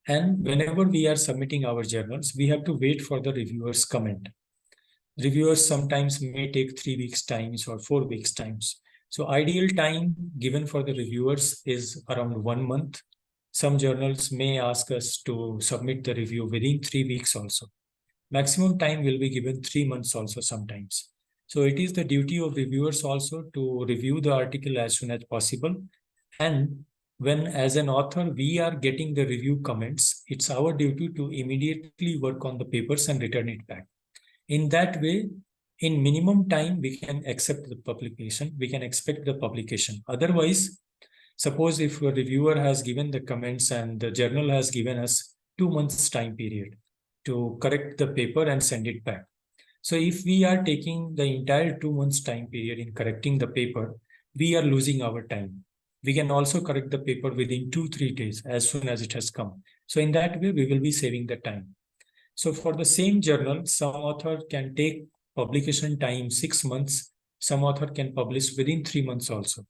And whenever we are submitting our journals, we have to wait for the reviewer's comment. Reviewers sometimes may take 3 weeks times or 4 weeks times. So ideal time given for the reviewers is around 1 month. Some journals may ask us to submit the review within 3 weeks also. Maximum time will be given 3 months also sometimes. So it is the duty of reviewers also to review the article as soon as possible. And when as an author, we are getting the review comments, it's our duty to immediately work on the papers and return it back. In that way, in minimum time, we can accept the publication, we can expect the publication. Otherwise, suppose if a reviewer has given the comments and the journal has given us 2 months time period to correct the paper and send it back. So if we are taking the entire 2 months time period in correcting the paper, we are losing our time. We can also correct the paper within 2-3 days as soon as it has come. So in that way, we will be saving the time. So for the same journal, some author can take publication time 6 months. Some author can publish within 3 months also,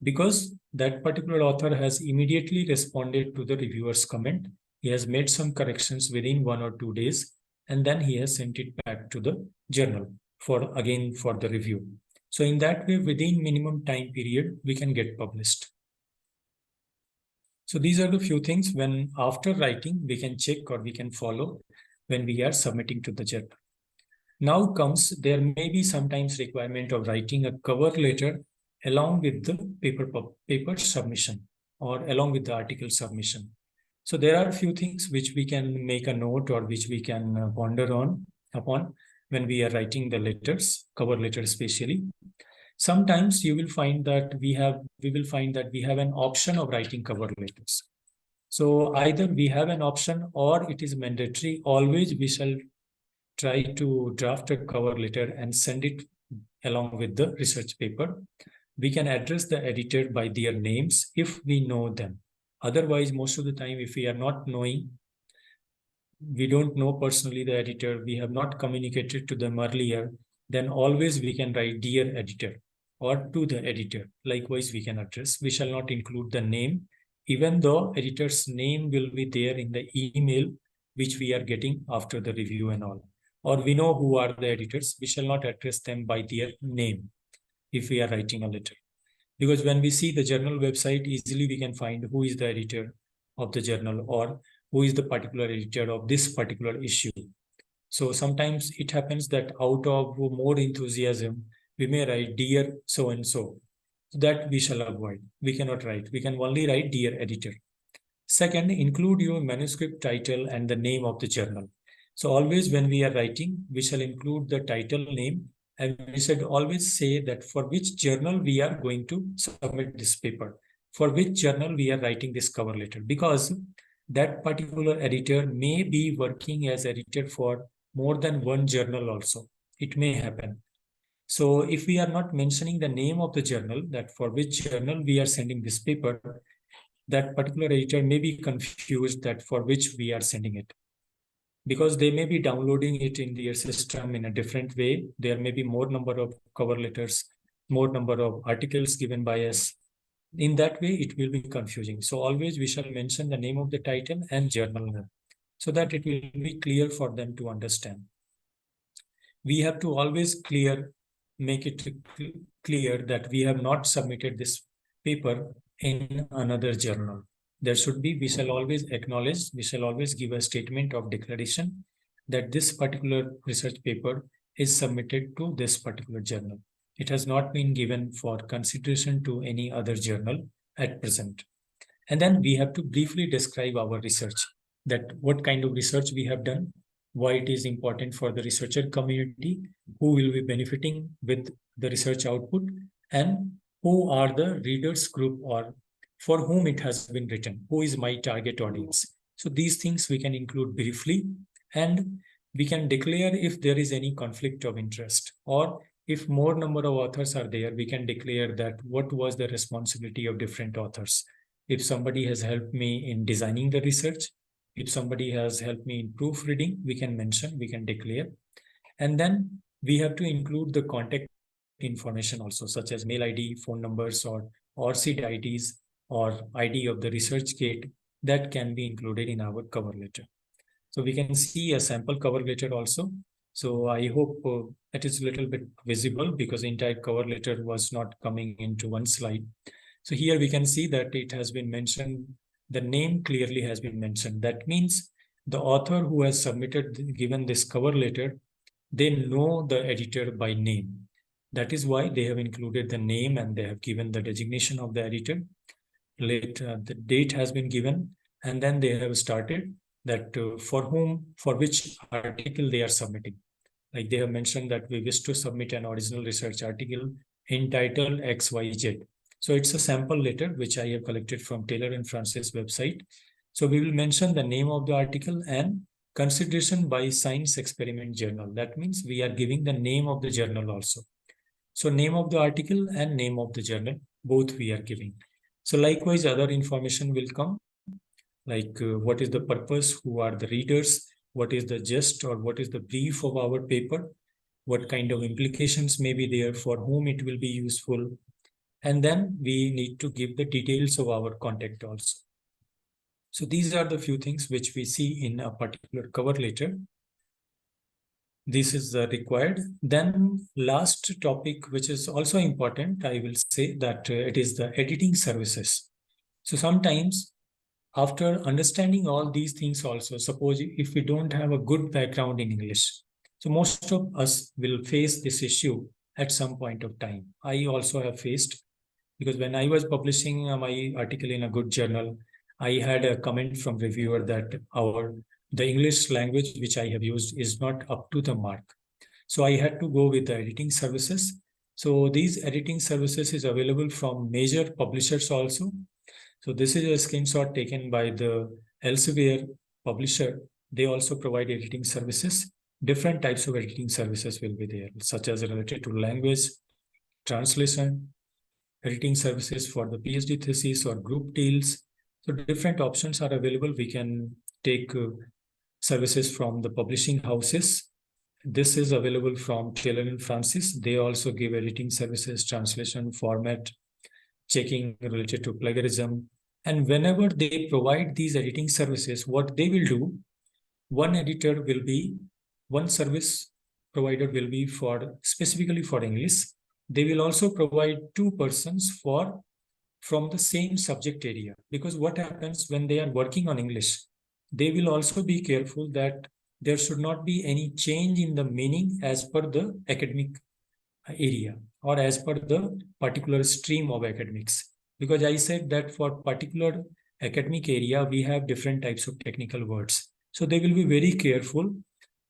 because that particular author has immediately responded to the reviewer's comment He has made some corrections within 1 or 2 days, and then he has sent it back to the journal for the review. So in that way, within minimum time period, we can get published. So these are the few things when after writing, we can check or we can follow when we are submitting to the journal. Now comes, there may be sometimes requirement of writing a cover letter along with the paper submission or along with the article submission. So there are a few things which we can make a note or which we can ponder upon when we are writing the letters, cover letters especially. Sometimes you will find that we have an option of writing cover letters. So either we have an option or it is mandatory. Always we shall try to draft a cover letter and send it along with the research paper. We can address the editor by their names if we know them. Otherwise, most of the time, if we are not knowing, we don't know personally the editor, we have not communicated to them earlier, then always we can write dear editor or to the editor. Likewise, we can address. We shall not include the name, even though editor's name will be there in the email which we are getting after the review and all. Or we know who are the editors, we shall not address them by their name if we are writing a letter. Because when we see the journal website, easily we can find who is the editor of the journal or who is the particular editor of this particular issue. So sometimes it happens that out of more enthusiasm, we may write dear so-and-so. That we shall avoid. We cannot write. We can only write dear editor. Second, include your manuscript title and the name of the journal. So always when we are writing, we shall include the title name, and we should always say that for which journal we are going to submit this paper, for which journal we are writing this cover letter, because that particular editor may be working as editor for more than one journal also. It may happen. So if we are not mentioning the name of the journal, that for which journal we are sending this paper, that particular editor may be confused that for which we are sending it, because they may be downloading it in their system in a different way. There may be more number of cover letters, more number of articles given by us. In that way, it will be confusing. So always we shall mention the name of the title and journal name so that it will be clear for them to understand. We have to always make it clear that we have not submitted this paper in another journal. There should be, we shall always acknowledge, we shall always give a statement of declaration that this particular research paper is submitted to this particular journal. It has not been given for consideration to any other journal at present. And then we have to briefly describe our research, that what kind of research we have done, why it is important for the researcher community, who will be benefiting with the research output, and who are the readers group or for whom it has been written, who is my target audience. So these things we can include briefly, and we can declare if there is any conflict of interest, or if more number of authors are there, we can declare that what was the responsibility of different authors. If somebody has helped me in designing the research, if somebody has helped me in proofreading, we can mention, we can declare. And then we have to include the contact information also, such as mail ID, phone numbers, or seed IDs, or ID of the research gate, that can be included in our cover letter. So we can see a sample cover letter also. So I hope that is a little bit visible because the entire cover letter was not coming into one slide. So here we can see that it has been mentioned, the name clearly has been mentioned. That means the author who has submitted, given this cover letter, they know the editor by name. That is why they have included the name and they have given the designation of the editor. The date has been given, and then they have started that for which article they are submitting. Like they have mentioned that we wish to submit an original research article entitled XYZ. So it's a sample letter which I have collected from Taylor and Francis website. So we will mention the name of the article and consideration by Science Experiment Journal. That means we are giving the name of the journal also. So name of the article and name of the journal, both we are giving. So likewise, other information will come, like what is the purpose, who are the readers, what is the gist or what is the brief of our paper, what kind of implications may be there, for whom it will be useful. And then we need to give the details of our contact also. So these are the few things which we see in a particular cover letter. This is required. Then last topic, which is also important, I will say that it is the editing services. So sometimes after understanding all these things also, suppose if we don't have a good background in English, so most of us will face this issue at some point of time. I also have faced, because when I was publishing my article in a good journal, I had a comment from reviewer that the English language which I have used is not up to the mark. So I had to go with the editing services. So these editing services is available from major publishers also. So this is a screenshot taken by the Elsevier publisher. They also provide editing services. Different types of editing services will be there, such as related to language, translation, editing services for the PhD thesis or group deals. So different options are available. We can take services from the publishing houses. This is available from Taylor and Francis. They also give editing services, translation, format, checking related to plagiarism. And whenever they provide these editing services, what they will do, one editor will be, one service provider will be for specifically for English. They will also provide two persons for from the same subject area, because what happens when they are working on English, they will also be careful that there should not be any change in the meaning as per the academic area or as per the particular stream of academics. Because I said that for particular academic area, we have different types of technical words. So they will be very careful.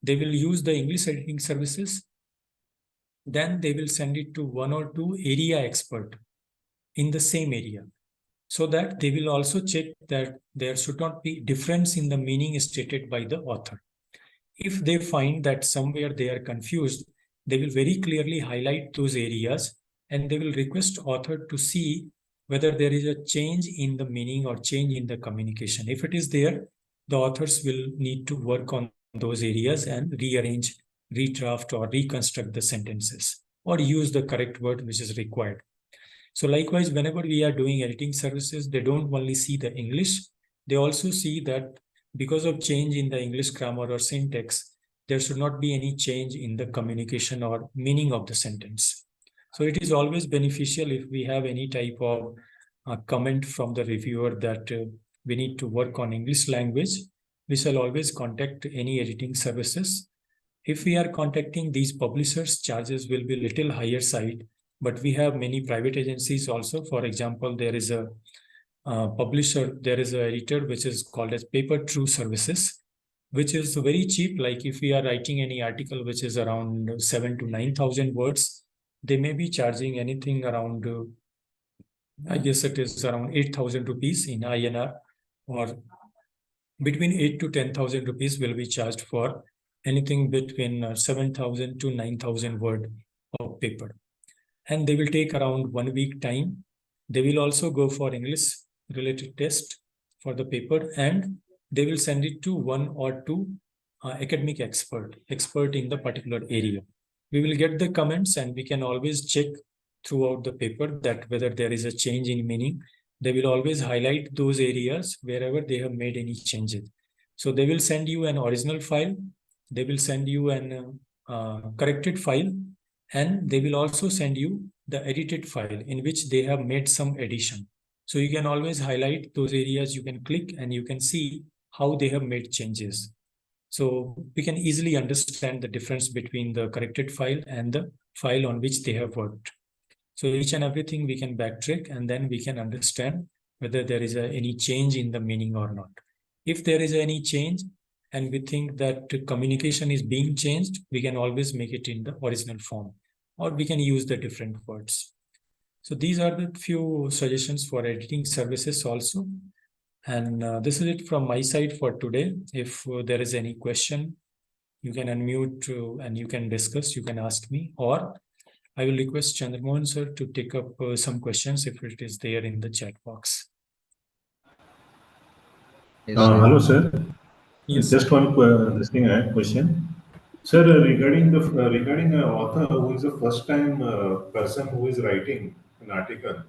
They will use the English editing services. Then they will send it to one or two area expert in the same area, so that they will also check that there should not be difference in the meaning stated by the author. If they find that somewhere they are confused, they will very clearly highlight those areas and they will request author to see whether there is a change in the meaning or change in the communication. If it is there, the authors will need to work on those areas and rearrange, redraft, or reconstruct the sentences or use the correct word which is required. So likewise, whenever we are doing editing services, they don't only see the English, they also see that because of change in the English grammar or syntax, there should not be any change in the communication or meaning of the sentence. So it is always beneficial if we have any type of comment from the reviewer that we need to work on English language, we shall always contact any editing services. If we are contacting these publishers, charges will be little higher side, but we have many private agencies also. For example, there is a publisher, there is an editor which is called as Paper True Services, which is very cheap. Like if we are writing any article which is around 7 to 9,000 words, they may be charging anything around, I guess it is around 8,000 rupees in INR, or between 8 to 10,000 rupees will be charged for anything between 7,000 to 9,000 word of paper. And they will take around 1 week time. They will also go for English related test for the paper, and they will send it to one or two academic expert in the particular area. We will get the comments and we can always check throughout the paper that whether there is a change in meaning. They will always highlight those areas wherever they have made any changes. So they will send you an original file, they will send you an corrected file, and they will also send you the edited file in which they have made some addition. So you can always highlight those areas, you can click and you can see how they have made changes. So we can easily understand the difference between the corrected file and the file on which they have worked. So each and everything we can backtrack and then we can understand whether there is any change in the meaning or not. If there is any change and we think that communication is being changed, we can always make it in the original form, or we can use the different words. So these are the few suggestions for editing services also. And this is it from my side for today. If there is any question, you can unmute and you can discuss, you can ask me, or I will request Chandramohan sir to take up some questions if it is there in the chat box. Yes, sir. Hello, sir. Yes, Just sir. one this thing, I have question. Sir, regarding an author who is a first time person who is writing an article.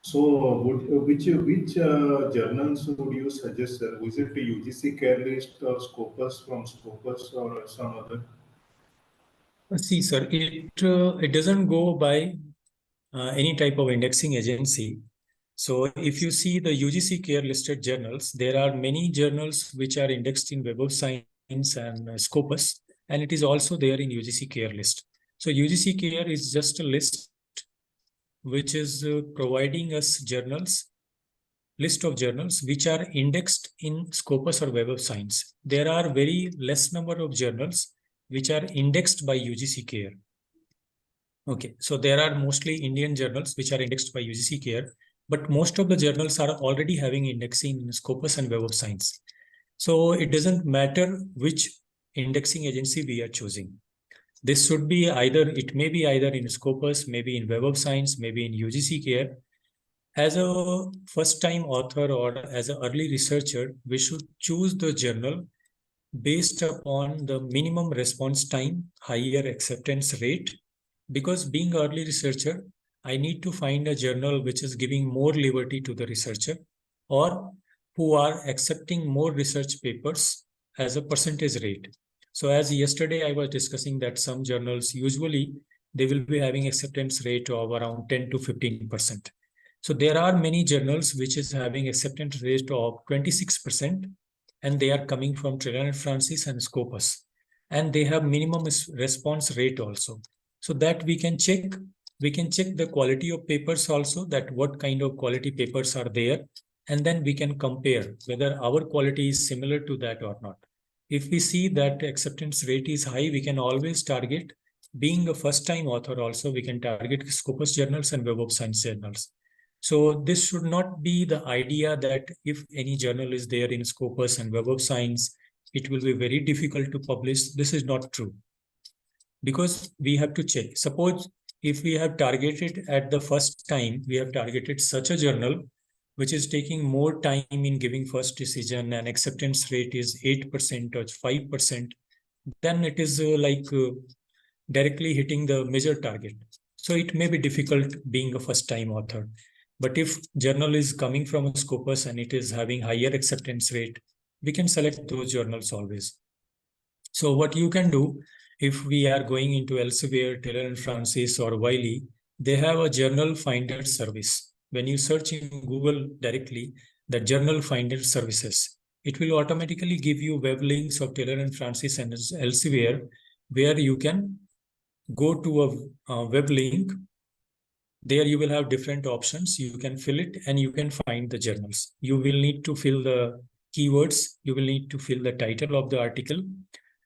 So, which journals would you suggest, sir? Was it the UGC care list or Scopus from Scopus or some other? See, sir, it doesn't go by any type of indexing agency. So if you see the UGC care listed journals, there are many journals which are indexed in Web of Science and Scopus, and it is also there in UGC care list. So UGC care is just a list which is providing us list of journals which are indexed in Scopus or Web of Science. There are very less number of journals which are indexed by UGC care. Okay, so there are mostly Indian journals which are indexed by UGC care, but most of the journals are already having indexing in Scopus and Web of Science. So it doesn't matter which indexing agency we are choosing. This should be either, it may be either in Scopus, maybe in Web of Science, maybe in UGC care. As a first-time author or as an early researcher, we should choose the journal based upon the minimum response time, higher acceptance rate. Because being early researcher, I need to find a journal which is giving more liberty to the researcher or who are accepting more research papers as a percentage rate. So as yesterday I was discussing that some journals usually they will be having acceptance rate of around 10 to 15%. So there are many journals which is having acceptance rate of 26%, and they are coming from Trelawney Francis and Scopus, and they have minimum response rate also. So that we can check the quality of papers also, that what kind of quality papers are there, and then we can compare whether our quality is similar to that or not. If we see that acceptance rate is high, we can always target, being a first time author also, we can target Scopus journals and Web of Science journals. So this should not be the idea that if any journal is there in Scopus and Web of Science, it will be very difficult to publish. This is not true, because we have to check. Suppose if we have targeted at the first time, we have targeted such a journal which is taking more time in giving first decision and acceptance rate is 8% or 5%, then it is directly hitting the major target. So it may be difficult being a first time author. But if journal is coming from a Scopus and it is having higher acceptance rate, we can select those journals always. So what you can do, if we are going into Elsevier, Taylor and Francis or Wiley, they have a journal finder service. When you search in Google directly, the journal finder services, it will automatically give you web links of Taylor and Francis and Elsevier, where you can go to a web link. There you will have different options. You can fill it and you can find the journals. You will need to fill the keywords. You will need to fill the title of the article,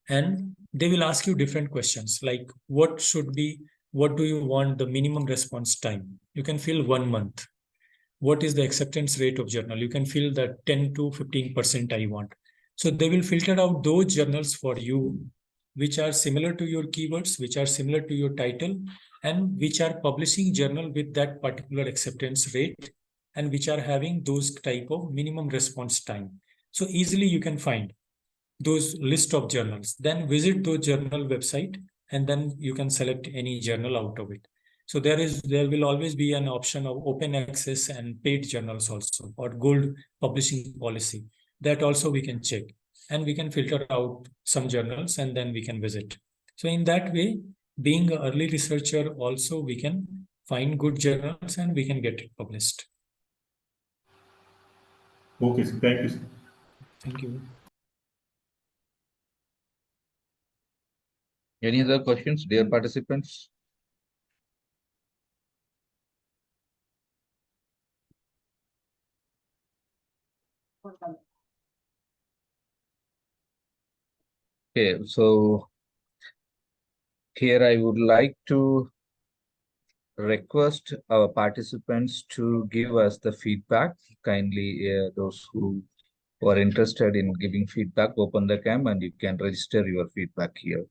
and they will ask you different questions like what do you want the minimum response time? You can fill 1 month. What is the acceptance rate of journal? You can fill that 10 to 15% I want. So they will filter out those journals for you which are similar to your keywords, which are similar to your title, and which are publishing journal with that particular acceptance rate, and which are having those type of minimum response time. So easily you can find those list of journals. Then visit those journal website, and then you can select any journal out of it. So there will always be an option of open access and paid journals also, or gold publishing policy. That also we can check, and we can filter out some journals and then we can visit. So in that way, being an early researcher also, we can find good journals and we can get it published. Okay, sir. Thank you, sir. Thank you. Any other questions, dear participants? Okay, so here I would like to request our participants to give us the feedback. Kindly, those who are interested in giving feedback, open the cam and you can register your feedback here.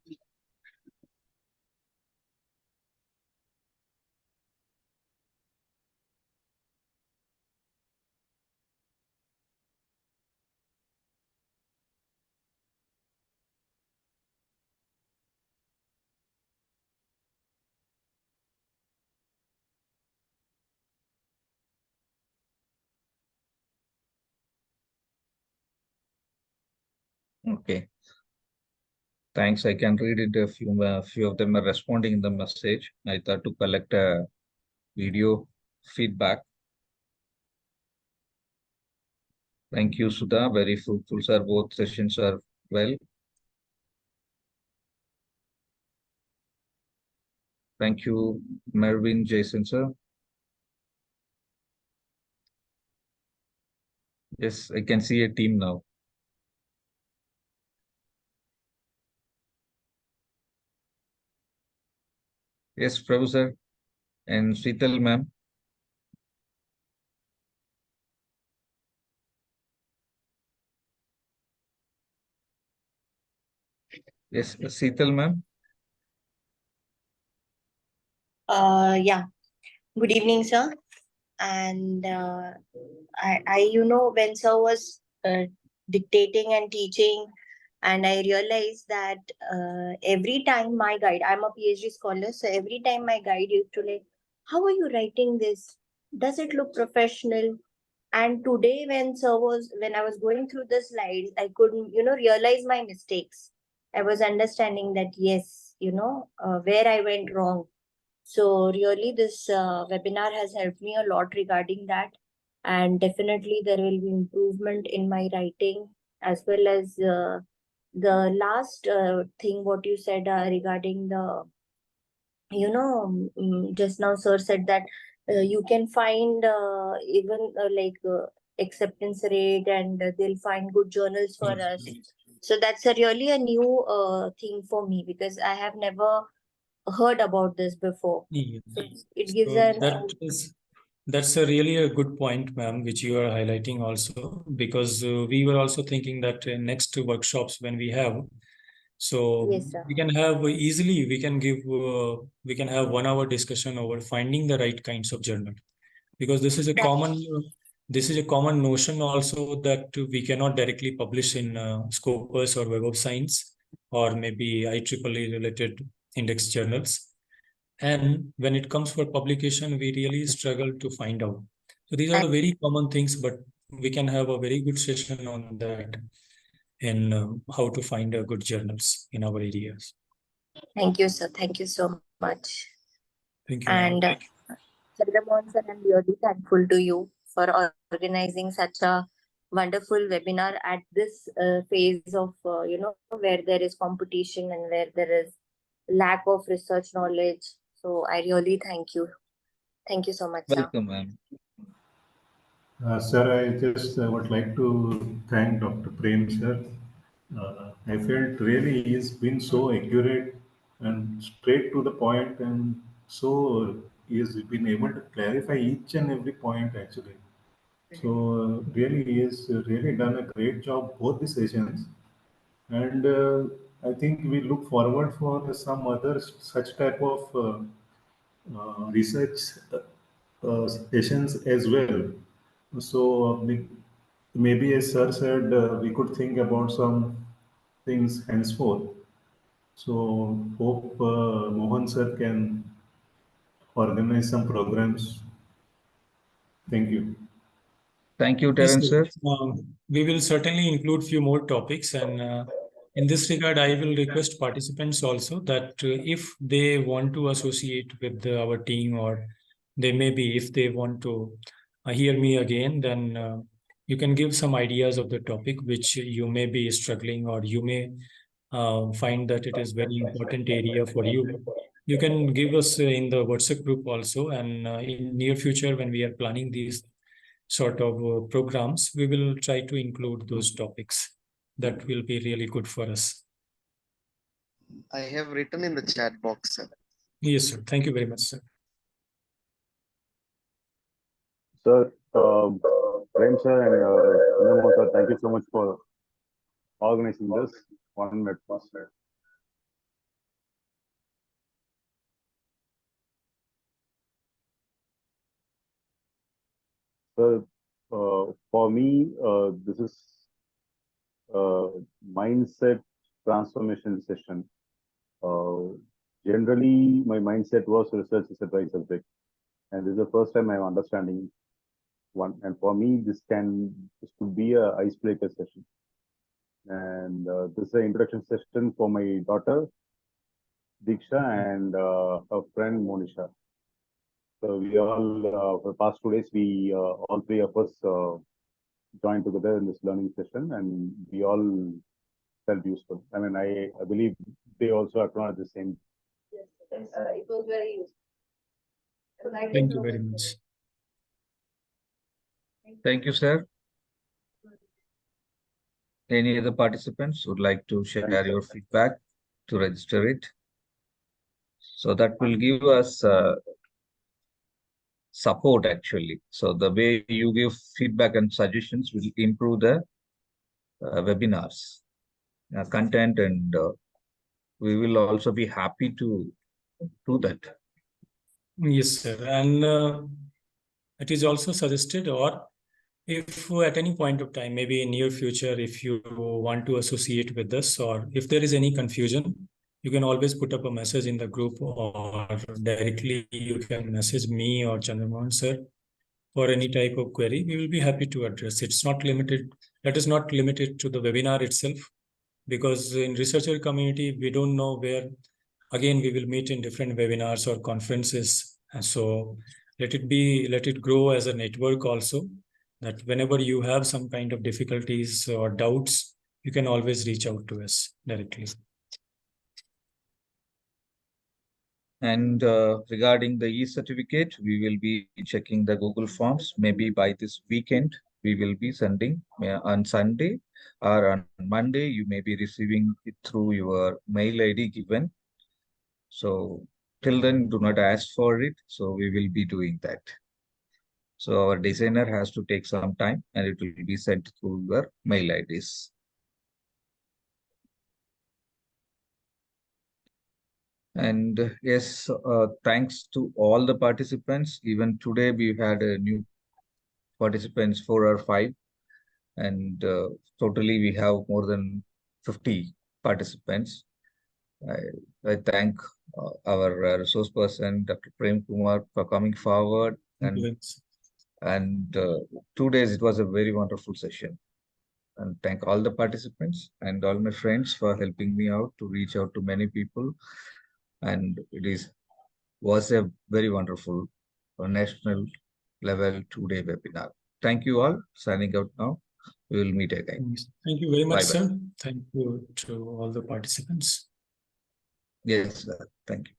Okay. Thanks. I can read it. A few of them are responding in the message. I thought to collect a video feedback. Thank you, Sudha. Very fruitful, sir. Both sessions are well. Thank you, Mervyn, Jason, sir. Yes, I can see a team now. Yes, Professor and Sheetal, ma'am. Yes, Sheetal, ma'am. Yeah. Good evening, sir. And when sir was dictating and teaching, and I realized that every time my guide, I'm a PhD scholar, so every time my guide used to like, how are you writing this? Does it look professional? And today, when I was going through the slides, I couldn't, realize my mistakes. I was understanding that yes, where I went wrong. So really, this webinar has helped me a lot regarding that, and definitely there will be improvement in my writing as well as the last thing what you said regarding the just now sir said that you can find even acceptance rate, and they'll find good journals for us. So that's a really a new thing for me because I have never heard about this before. Yeah. So it gives So an that's a really a good point, ma'am, which you are highlighting also, because we were also thinking that next workshops when we have, so yes, sir. we can have easily we can have 1 hour discussion over finding the right kinds of journal, because this is a common notion also that we cannot directly publish in Scopus or Web of Science or maybe IEEE related index journals. And when it comes for publication, we really struggle to find out. So these are the very common things, but we can have a very good session on that in how to find good journals in our areas. Thank you, sir. Thank you so much. Thank you. And furthermore, sir, I'm really thankful to you for organizing such a wonderful webinar at this phase of, where there is competition and where there is lack of research knowledge. So I really thank you. Thank you so much, sir. Welcome, ma'am. Sir, I just would like to thank Dr. Prem, sir. I felt really he's been so accurate and straight to the point, and so he's been able to clarify each and every point actually. So really, he has really done a great job both the sessions, and I think we look forward for some other such type of research sessions as well. So maybe, as sir said, we could think about some things henceforth. So hope Mohan sir can organize some programs. Thank you. Thank you, Yes, Terence, sir. sir. We will certainly include few more topics, and in this regard, I will request participants also that if they want to associate with our team, or they may be, if they want to hear me again, then you can give some ideas of the topic which you may be struggling, or you may find that it is very important area for you. You can give us in the WhatsApp group also, and in near future when we are planning these sort of programs, we will try to include those topics. That will be really good for us. I have written in the chat box, sir. Yes, sir. Thank you very much, sir. Sir, Prem sir and Kumar sir, thank you so much for organizing this. 1 minute, sir. So, for me, this is mindset transformation session. Generally, my mindset was research is a dry subject, and this is the first time I'm understanding one. And for me, this could be a icebreaker session. And this is an introduction session for my daughter, Diksha, and her friend, Monisha. So we all, for the past 2 days, we all three of us joined together in this learning session, and we all felt useful. I mean, I believe they also acknowledge the same. Yes, it was very useful. Thank you very much. Thank you, sir. Any other participants would like to share Thanks, your feedback to register it? So that will give us support actually. So the way you give feedback and suggestions will improve the webinars content, and we will also be happy to do that. Yes, sir. And it is also suggested, or if at any point of time, maybe in near future, if you want to associate with us, or if there is any confusion, you can always put up a message in the group, or directly you can message me or Chandramohan sir for any type of query. We will be happy to address. It's not limited. That is not limited to the webinar itself, because in researcher community, we don't know where, again, we will meet in different webinars or conferences. And so let it grow as a network also, that whenever you have some kind of difficulties or doubts, you can always reach out to us directly. And regarding the e-certificate, we will be checking the Google Forms. Maybe by this weekend, we will be sending on Sunday or on Monday. You may be receiving it through your mail ID given. So till then, do not ask for it. So we will be doing that. So our designer has to take some time, and it will be sent through your mail IDs. And yes, thanks to all the participants. Even today, we had a new participants, 4 or 5, and totally we have more than 50 participants. I thank our resource person, Dr. Prem Kumar, for coming forward. And 2 days, it was a very wonderful session. And thank all the participants and all my friends for helping me out to reach out to many people. And it was a very wonderful national level 2-day webinar. Thank you all. Signing out now. We will meet again. Thank you very much, Bye-bye. sir. Thank you to all the participants. Yes, sir. Thank you.